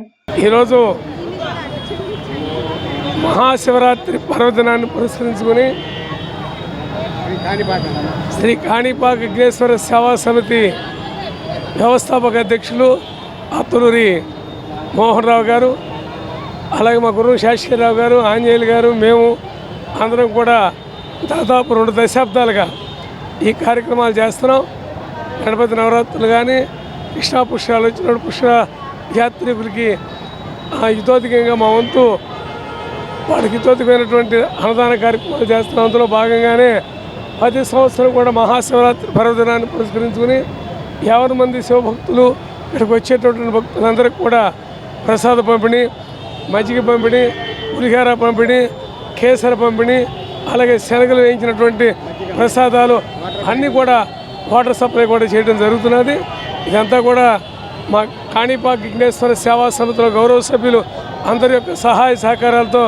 ఈరోజు మహాశివరాత్రి పర్వదినాన్ని పురస్కరించుకొని శ్రీ కాణిపాక విఘ్నేశ్వర సేవా సమితి వ్యవస్థాపక అధ్యక్షులు అత్తలూరి మోహన్ రావు గారు, అలాగే మా గురువు శాస్త్రీరావు గారు, ఆంజనేయులు గారు, మేము అందరం కూడా దాదాపు 2 దశాబ్దాలుగా ఈ కార్యక్రమాలు చేస్తున్నాం. గణపతి నవరాత్రులు కానీ, కృష్ణా పుష్కరాలు వచ్చినప్పుడు పుష్కర యాత్రికులకి హితోధికంగా మా వంతు వాడికి హితోధికమైనటువంటి అన్నదాన కార్యక్రమాలు చేస్తున్నాం. అందులో భాగంగానే ప్రతి సంవత్సరం కూడా మహాశివరాత్రి పర్వదినాన్ని పురస్కరించుకుని 50 మంది శివభక్తులు ఇక్కడికి వచ్చేటటువంటి భక్తులందరికీ కూడా ప్రసాద పంపిణీ, మజ్జిగ పంపిణీ, పులిహోర పంపిణీ, కేసర పంపిణీ, అలాగే శనగలు వేయించినటువంటి ప్రసాదాలు అన్నీ కూడా వాటర్ సప్లై కూడా చేయడం జరుగుతున్నది. ఇదంతా కూడా మా కాణిపాక విఘ్నేశ్వర సేవా సమితిలో గౌరవ సభ్యులు అందరి యొక్క సహాయ సహకారాలతో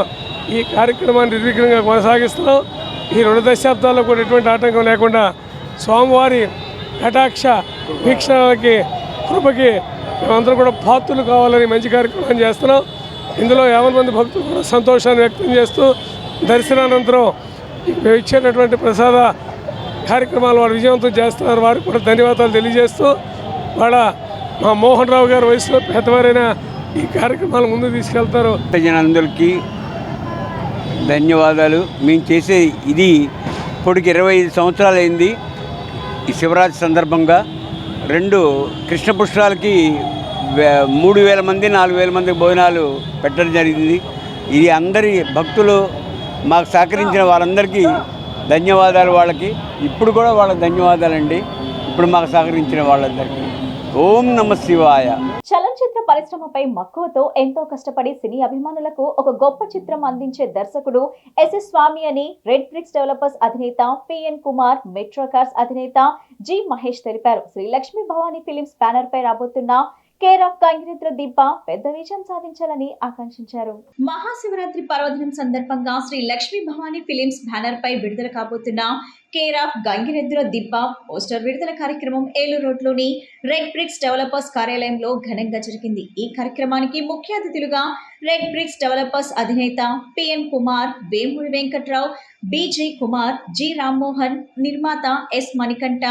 ఈ కార్యక్రమాన్ని నిర్విఘ్నంగా కొనసాగిస్తున్నాం. ఈ 2 దశాబ్దాల్లో కూడా ఎటువంటి ఆటంకం లేకుండా స్వామివారి కటాక్ష వీక్షణలకి, కృపకి మేమందరం కూడా పాత్రలు కావాలని మంచి కార్యక్రమం చేస్తున్నాం. ఇందులో 50 మంది భక్తులు కూడా సంతోషాన్ని వ్యక్తం చేస్తూ దర్శనానంతరం మేము ఇచ్చేటటువంటి ప్రసాద కార్యక్రమాలు వారు విజయవంతం చేస్తున్నారు. వారికి కూడా ధన్యవాదాలు తెలియజేస్తూ, వాళ్ళ మా మోహన్ రావు గారు వయసులో పెద్దవారైన ఈ కార్యక్రమాలు ముందుకు తీసుకెళ్తారు. జనందరికీ ధన్యవాదాలు. మేము చేసే ఇది ఇప్పటికి 25 సంవత్సరాలు అయింది. ఈ శివరాత్రి సందర్భంగా 2 కృష్ణ పుష్కరాలకి 3000 మంది 4000 మంది భోజనాలు పెట్టడం జరిగింది. ఇది అందరి భక్తులు మాకు సహకరించిన వారందరికీ ధన్యవాదాలు. వాళ్ళకి ఇప్పుడు కూడా వాళ్ళకి ధన్యవాదాలండి. ఇప్పుడు మాకు సహకరించిన వాళ్ళందరికీ ఓం నమ శివాయ. చలనచిత్ర పరిశ్రమపై మక్కువతో ఎంతో కష్టపడి సినీ అభిమానులకు ఒక గొప్ప చిత్రం అందించే దర్శకుడు ఎస్ఎస్ స్వామి అని రెడ్ బ్రిక్స్ డెవలపర్స్ అధినేత పిఎన్ కుమార్, మెట్రో కార్స్ అధినేత జి మహేష్ తెలిపారు. శ్రీ లక్ష్మీ భవానీ ఫిలిమ్స్ బ్యానర్ పై రాబోతున్న కేర్ ఆఫ్ గంగిరెద్దు దిబ్బ పెద్ద విజయం సాధించాలని ఆకాంక్షించారు. మహాశివరాత్రి పర్వదినం సందర్భంగా శ్రీ లక్ష్మీ భవానీ ఫిలిమ్స్ బ్యానర్ పై విడుదల కాబోతున్న కేర్ ఆఫ్ గంగిరెద్దుల దిబ్బ పోస్టర్ విడుదల కార్యక్రమం ఏలూరు రోడ్లోని రెడ్ బ్రిక్స్ డెవలపర్స్ కార్యాలయంలో ఘనంగా జరిగింది. ఈ కార్యక్రమానికి ముఖ్య అతిథులుగా రెడ్ బ్రిక్స్ డెవలపర్స్ అధినేత PN Kumar, Vemuri Venkatrao, BJ Kumar, G Rammohan, నిర్మాత ఎస్ మణికంఠ,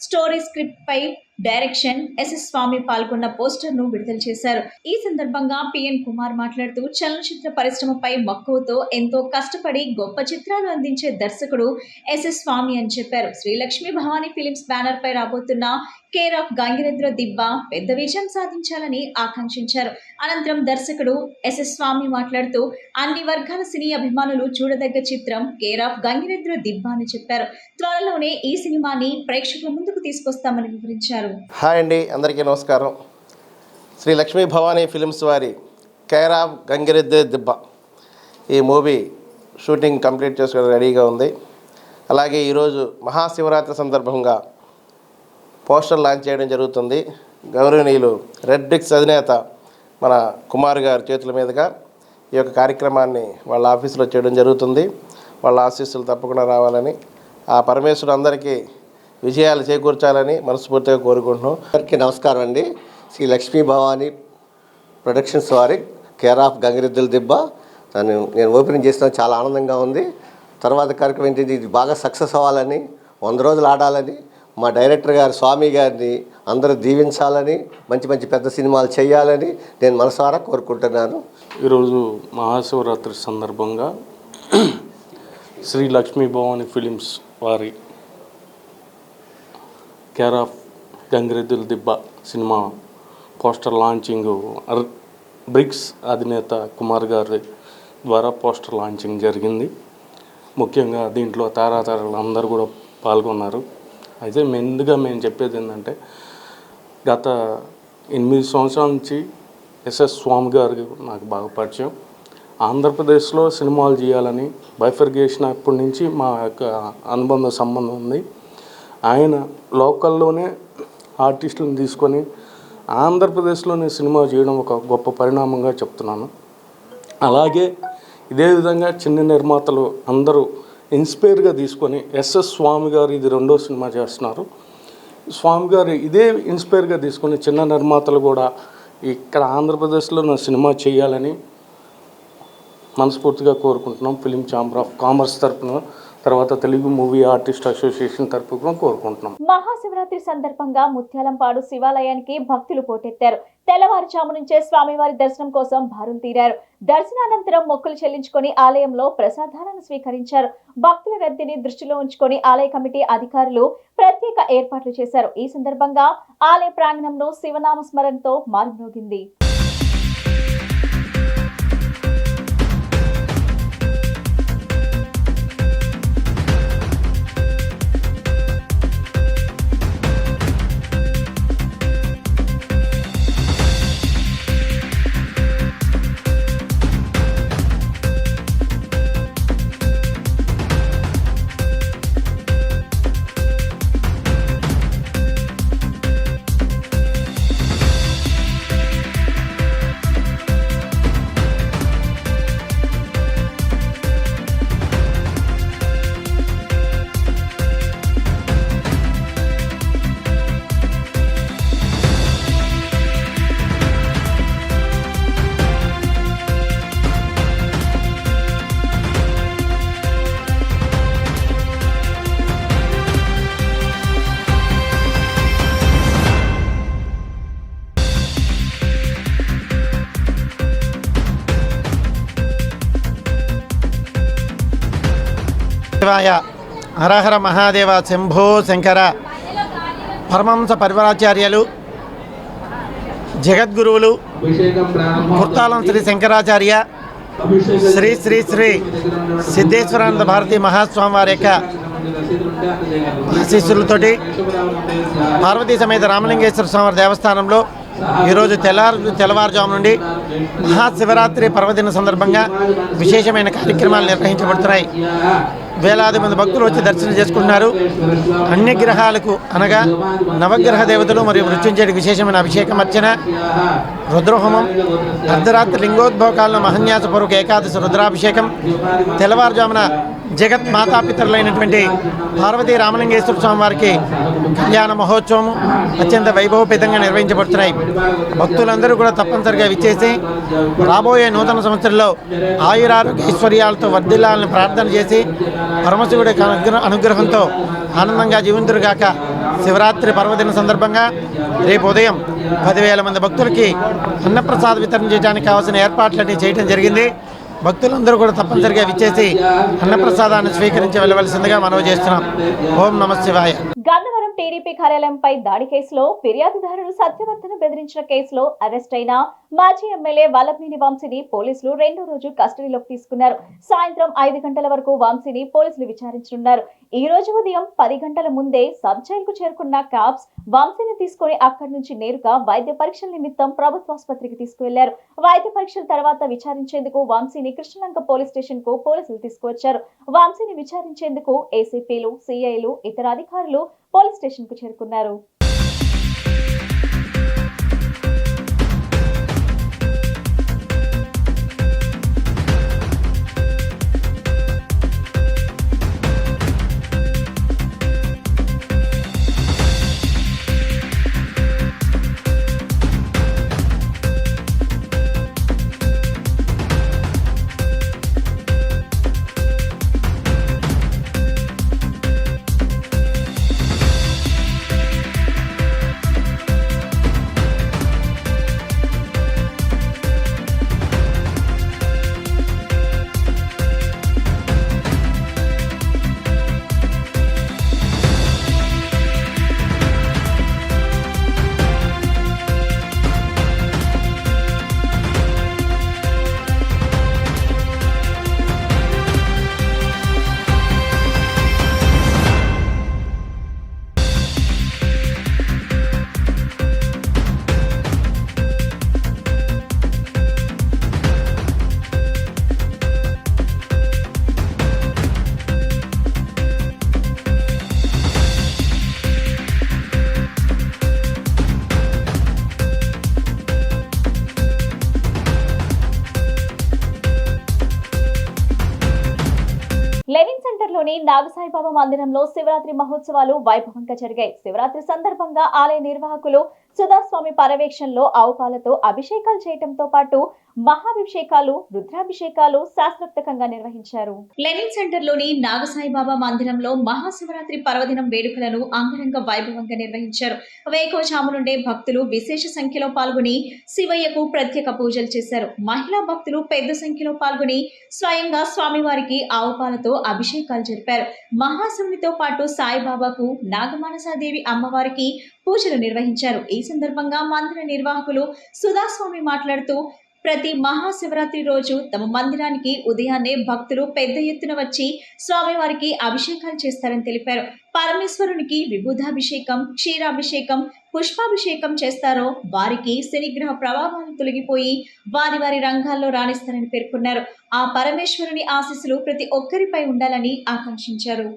స్టోరీ స్క్రిప్ట్ పై డైరెక్షన్ ఎస్ఎస్ స్వామి పాల్గొన్న పోస్టర్ ను విడుదల చేశారు. ఈ సందర్భంగా పిఎన్ కుమార్ మాట్లాడుతూ చలనచిత్ర పరిశ్రమపై మక్కువతో ఎంతో కష్టపడి గొప్ప చిత్రాలు అందించే దర్శకుడు ఎస్ఎస్ స్వామి అని చెప్పారు. శ్రీ లక్ష్మీ భవానీ ఫిలిమ్స్ బ్యానర్ పై రాబోతున్న కేర్ ఆఫ్ గంగిరెద్దు దిబ్బ పెద్ద విజయం సాధించాలని ఆకాంక్షించారు. అనంతరం దర్శకుడు ఎస్ఎస్ స్వామి మాట్లాడుతూ అన్ని వర్గాల సినీ అభిమానులు చూడదగ్గ చిత్రం కేర్ ఆఫ్ గంగిరెద్దు దిబ్బ అని చెప్పారు. త్వరలోనే ఈ సినిమాని ప్రేక్షకుల ముందుకు తీసుకొస్తామని వివరించారు. హాయ్ అండి, అందరికీ నమస్కారం. శ్రీ లక్ష్మీ భవానీ ఫిలిమ్స్ వారి కేర్ ఆఫ్ గంగిరెద్దు దిబ్బ ఈ మూవీ షూటింగ్ కంప్లీట్ చేసుకోవడం రెడీగా ఉంది. అలాగే ఈరోజు మహాశివరాత్రి సందర్భంగా పోస్టర్ లాంచ్ చేయడం జరుగుతుంది. గౌరవనీయులు రెడ్ బ్రిక్స్ అధినేత మన కుమార్ గారి చేతుల మీదుగా ఈ యొక్క కార్యక్రమాన్ని వాళ్ళ ఆఫీసులో చేయడం జరుగుతుంది. వాళ్ళ ఆశీస్సులు తప్పకుండా రావాలని, ఆ పరమేశ్వరుడు అందరికీ విజయాలు చేకూర్చాలని మనస్ఫూర్తిగా కోరుకుంటున్నాం. అందరికీ నమస్కారం అండి. శ్రీ లక్ష్మీ భవానీ ప్రొడక్షన్స్ వారి కేర్ ఆఫ్ గంగిరెద్దుల దిబ్బ నేను ఓపెనింగ్ చేసిన చాలా ఆనందంగా ఉంది. తర్వాత కార్యక్రమం ఏంటి, ఇది బాగా సక్సెస్ అవ్వాలని, 100 రోజులు ఆడాలని, మా డైరెక్టర్ గారు స్వామి గారిని అందరూ దీవించాలని, మంచి మంచి పెద్ద సినిమాలు చేయాలని నేను మనసారా కోరుకుంటున్నాను. ఈరోజు మహాశివరాత్రి సందర్భంగా శ్రీ లక్ష్మీ భవానీ ఫిలిమ్స్ వారి కేర్ ఆఫ్ గంగిరెద్దుల దిబ్బ సినిమా పోస్టర్ లాంచింగ్ బ్రిక్స్ అధినేత కుమార్ గారి ద్వారా పోస్టర్ లాంచింగ్ జరిగింది. ముఖ్యంగా దీంట్లో తారాతారలు అందరూ కూడా పాల్గొన్నారు. అయితే ముందుగా మేము చెప్పేది ఏంటంటే, గత 8 సంవత్సరాల నుంచి ఎస్ఎస్ స్వామి గారికి నాకు బాగా పరిచయం. ఆంధ్రప్రదేశ్లో సినిమాలు చేయాలని బైఫర్గేషన్ అప్పటి నుంచి మా యొక్క అనుబంధ సంబంధం ఉంది. ఆయన లోకల్లోనే ఆర్టిస్టులను తీసుకొని ఆంధ్రప్రదేశ్లోనే సినిమా చేయడం ఒక గొప్ప పరిణామంగా చెప్తున్నాను. అలాగే ఇదే విధంగా చిన్న నిర్మాతలు అందరూ ఇన్స్పైర్గా తీసుకొని ఎస్ఎస్ స్వామి గారు ఇది 2వ సినిమా చేస్తున్నారు. స్వామి గారు ఇదే ఇన్స్పైర్గా తీసుకొని చిన్న నిర్మాతలు కూడా ఇక్కడ ఆంధ్రప్రదేశ్లో నా సినిమా చేయాలని మనస్ఫూర్తిగా కోరుకుంటున్నాం. ఫిలిం ఛాంబర్ ఆఫ్ కామర్స్ తరఫున, తర్వాత తెలుగు మూవీ ఆర్టిస్ట్ అసోసియేషన్ తరఫున కోరుకుంటున్నాం. మహాశివరాత్రి సందర్భంగా ముత్యాలంపాడు శివాలయానికి భక్తులు పోటెత్తారు. తెల్లవారుజాము నుంచే స్వామివారి దర్శనం కోసం బారులు తీరారు. దర్శనానంతరం మొక్కులు చెల్లించుకొని ఆలయంలో ప్రసాదాలను స్వీకరించారు. భక్తుల రద్దీని దృష్టిలో ఉంచుకొని ఆలయ కమిటీ అధికారులు ప్రత్యేక ఏర్పాట్లు చేశారు. ఈ సందర్భంగా ఆలయ ప్రాంగణంలో శివనామ స్మరణతో మారుమ్రోగింది. శివాయ హరహర మహాదేవ శంభో శంకర. పరమహంస పరివరాచార్యులు, జగద్గురువులు కుర్తాలం శ్రీ శంకరాచార్య, శ్రీ శ్రీ శ్రీ సిద్ధేశ్వరానంద భారతీ మహాస్వామి వారి యొక్క ఆశీస్సులతోటి పార్వతీ సమేత రామలింగేశ్వర స్వామి దేవస్థానంలో ఈరోజు తెల్లవారుజాము నుండి మహాశివరాత్రి పర్వదిన సందర్భంగా విశేషమైన కార్యక్రమాలు నిర్వహించబడుతున్నాయి. వేలాది మంది భక్తులు వచ్చి దర్శనం చేసుకుంటున్నారు. అన్ని గ్రహాలకు అనగా నవగ్రహ దేవతలు మరియు మృత్యుంజయుడికి విశేషమైన అభిషేకం, అర్చన, రుద్రహోమం, అర్ధరాత్రి లింగోద్భవకాలంలో మహన్యాసపూర్వక ఏకాదశి రుద్రాభిషేకం, తెల్లవారుజామున జగత్ మాతాపితరులైనటువంటి పార్వతీ రామలింగేశ్వర స్వామి వారికి కళ్యాణ మహోత్సవం అత్యంత వైభవపేతంగా నిర్వహించబడుతున్నాయి. భక్తులందరూ కూడా తప్పనిసరిగా విచ్చేసి రాబోయే నూతన సంవత్సరంలో ఆయురారోగ్య ఐశ్వర్యాలతో వర్ధిల్లాలని ప్రార్థన చేసి పరమశివుడి అనుగ్రహంతో ఆనందంగా జీవింతురుగాక. శివరాత్రి పర్వదిన సందర్భంగా రేపు ఉదయం 10,000 మంది భక్తులకి అన్నప్రసాద వితరణ చేయడానికి కావాల్సిన ఏర్పాట్లన్నీ చేయడం జరిగింది. భక్తులందరూ కూడా తప్పనిసరిగా విచ్చేసి అన్నప్రసాదాన్ని స్వీకరించి వెళ్ళవలసిందిగా మనవి చేస్తున్నాం. ఓం నమః శివాయ. గన్నవరం టీడీపీ కార్యాలయంపై దాడి కేసులో ఫిర్యాదుదారుడు సత్యవర్ధన్ బెదిరించిన కేసులో అరెస్ట్ అయిన మాజీ ఎమ్మెల్యే వల్లభనేని వంశీని పోలీసులు 2వ రోజు కస్టడీలోకి తీసుకున్నారు. సాయంత్రం 5 గంటల వరకు వంశీని పోలీసులు విచారించనున్నారు. ఈ రోజు ఉదయం 10 గంటల ముందే సబ్ జైలుకు చేరుకున్న కాప్స్ వంశీని తీసుకుని అక్కడి నుంచి నేరుగా వైద్య పరీక్షల నిమిత్తం ప్రభుత్వాసుపత్రికి తీసుకువెళ్లారు. వైద్య పరీక్షల తర్వాత విచారించేందుకు వంశీని కృష్ణలంక పోలీస్ స్టేషన్ కు పోలీసులు తీసుకువచ్చారు. వంశీని విచారించేందుకు ఏసీపీలు, సిఐలు, ఇతర అధికారులు పోలీస్ స్టేషన్ కు చేరుకున్నారు. లెనిన్ సెంటర్ లోని నాగసాయిబాబా మందిరంలో శివరాత్రి మహోత్సవాలు వైభవంగా జరిగాయి. శివరాత్రి సందర్భంగా ఆలయ నిర్వాహకులు సుధాస్వామి పర్యవేక్షణలో ఆవుపాలతో అభిషేకాలు చేయడంతో పాటు మహాభిషేకాలు, రుద్రాభిషేకాలు శాస్త్రోక్తంగా నిర్వహించారు. లెనిన్ సెంటర్ లోని నాగసాయిబాబా మందిరంలో మహాశివరాత్రి పర్వదినం వేడుకలను అంగరంగ వైభవంగా నిర్వహించారు. వేకోజాము నుండే భక్తులు విశేష సంఖ్యలో పాల్గొని శివయ్యకు ప్రత్యేక పూజలు చేశారు. మహిళా భక్తులు పెద్ద సంఖ్యలో పాల్గొని స్వయంగా స్వామివారికి ఆవుపాలతో అభిషేకాలు జరిపారు. మహాశివునితో పాటు సాయిబాబాకు, నాగమానసాదేవి అమ్మవారికి పూజలు నిర్వహించారు. ఈ సందర్భంగా మందిర నిర్వాహకులు సుధాస్వామి మాట్లాడుతూ ప్రతి మహాశివరాత్రి రోజు తమ మందిరానికి ఉదయాన్నే భక్తులు పెద్ద ఎత్తున వచ్చి స్వామివారికి అభిషేకాలు చేస్తారని తెలిపారు. పరమేశ్వరునికి విభూధాభిషేకం, క్షీరాభిషేకం, పుష్పాభిషేకం చేస్తారో వారికి శనిగ్రహ ప్రభావాలు తొలగిపోయి వారి వారి రంగాల్లో రాణిస్తారని పేర్కొన్నారు. ఆ పరమేశ్వరుని ఆశీస్సులు ప్రతి ఒక్కరిపై ఉండాలని ఆకాంక్షించారు.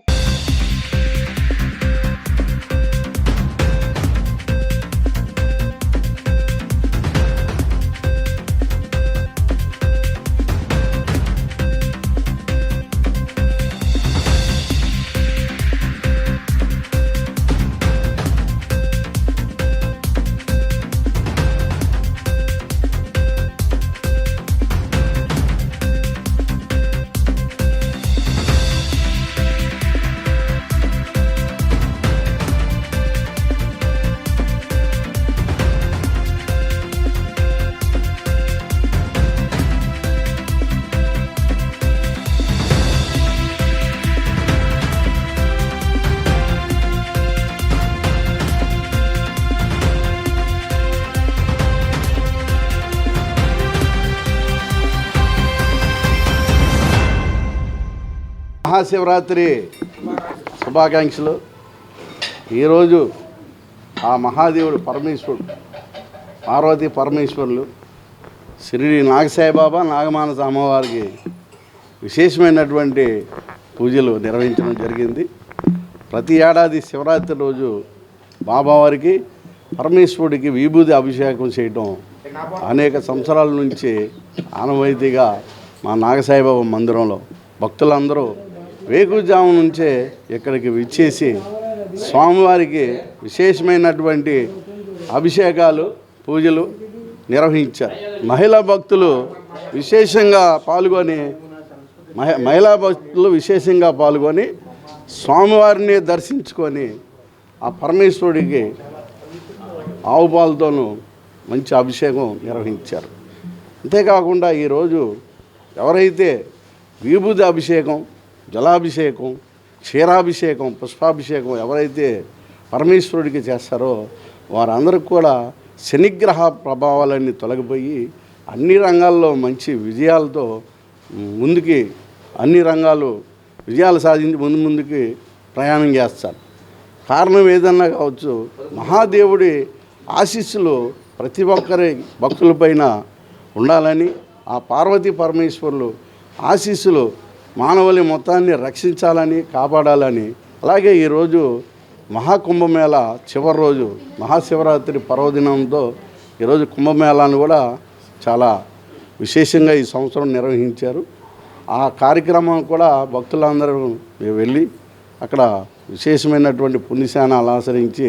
మహాశివరాత్రి శుభాకాంక్షలు. ఈరోజు ఆ మహాదేవుడు పరమేశ్వరుడు, పార్వతీ పరమేశ్వరులు, శ్రీ నాగసాయిబాబా, నాగమానస అమ్మవారికి విశేషమైనటువంటి పూజలు నిర్వహించడం జరిగింది. ప్రతి ఏడాది శివరాత్రి రోజు బాబావారికి, పరమేశ్వరుడికి విభూది అభిషేకం చేయడం అనేక సంవత్సరాల నుంచి ఆనవాయితీగా మా నాగసాయిబాబా మందిరంలో భక్తులందరూ వేకుజాము నుంచే ఇక్కడికి విచ్చేసి స్వామివారికి విశేషమైనటువంటి అభిషేకాలు, పూజలు నిర్వహించారు. మహిళా భక్తులు విశేషంగా పాల్గొని మహిళా భక్తులు విశేషంగా పాల్గొని స్వామివారిని దర్శించుకొని ఆ పరమేశ్వరుడికి ఆవు పాలతోనూ మంచి అభిషేకం నిర్వహించారు. అంతేకాకుండా ఈరోజు ఎవరైతే విభూతి అభిషేకం, జలాభిషేకం, క్షీరాభిషేకం, పుష్పాభిషేకం ఎవరైతే పరమేశ్వరుడికి చేస్తారో వారందరికీ కూడా శనిగ్రహ ప్రభావాలన్నీ తొలగిపోయి అన్ని రంగాల్లో మంచి విజయాలతో ముందుకి అన్ని రంగాలు విజయాలు సాధించి ముందుకి ప్రయాణం చేస్తారు. కారణం ఏదన్నా కావచ్చు, మహాదేవుడి ఆశీస్సులు ప్రతి ఒక్కరి భక్తులపైన ఉండాలని, ఆ పార్వతీ పరమేశ్వరులు ఆశీస్సులు మానవుని మొత్తాన్ని రక్షించాలని, కాపాడాలని, అలాగే ఈరోజు మహాకుంభమేళ చివరి రోజు మహాశివరాత్రి పర్వదినంతో ఈరోజు కుంభమేళాను కూడా చాలా విశేషంగా ఈ సంవత్సరం నిర్వహించారు. ఆ కార్యక్రమం కూడా భక్తులందరూ వెళ్ళి అక్కడ విశేషమైనటువంటి పుణ్యశానాలు ఆచరించి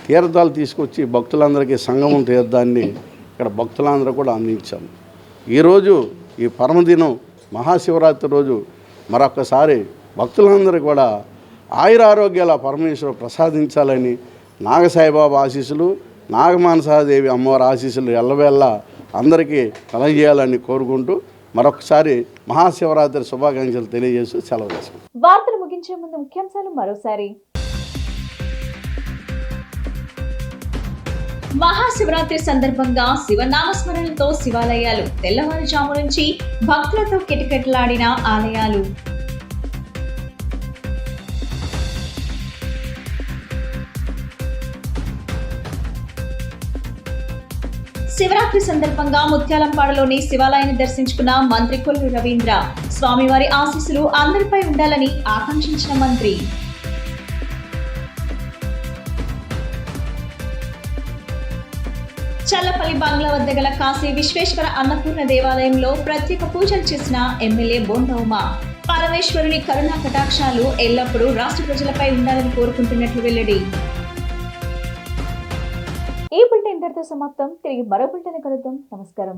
తీర్థాలు తీసుకొచ్చి భక్తులందరికీ సంగమం తీర్థాన్ని ఇక్కడ భక్తులందరూ కూడా అందించాము. ఈరోజు ఈ పరమదినం మహాశివరాత్రి రోజు మరొకసారి భక్తులందరూ కూడా ఆయురారోగ్యాల పరమేశ్వరు ప్రసాదించాలని, నాగసాయిబాబా ఆశీస్సులు, నాగమానసాదేవి అమ్మవారి ఆశీస్సులు ఎల్లవేళ అందరికీ కలగజేయాలని కోరుకుంటూ మరొకసారి మహాశివరాత్రి శుభాకాంక్షలు తెలియజేస్తూ సెలవు తీసుకుంటాం. వార్తలు ముగించే ముందు ముఖ్యాంశాలు మరోసారి. మహాశివరాత్రి సందర్భంగా శివనామస్మరణలతో శివాలయాలు, తెల్లవారుజాము నుంచి భక్తులతో కిటకిటలాడిన ఆలయాలు. శివరాత్రి సందర్భంగా ముత్యాలంపాడలోని శివాలయాన్ని దర్శించుకున్న మంత్రి కొల్లు రవీంద్ర. స్వామివారి ఆశీస్సులు అందరిపై ఉండాలని ఆకాంక్షించిన మంత్రి. చల్లపల్లి బంగ్లా వద్ద గల కాశీ విశ్వేశ్వర అన్నపూర్ణ దేవాలయంలో ప్రత్యేక పూజలు చేసిన ఎమ్మెల్యే బోండా ఉమా. పరమేశ్వరుని కరుణా కటాక్షాలు ఎల్లప్పుడూ రాష్ట్ర ప్రజలపై ఉండాలని కోరుకుంటున్నట్లు వెల్లడి. ఈ బులెటిన్ ఇంతటితో సమాప్తం. తిరిగి మరో బులెటిన్ కలుద్దాం. నమస్కారం.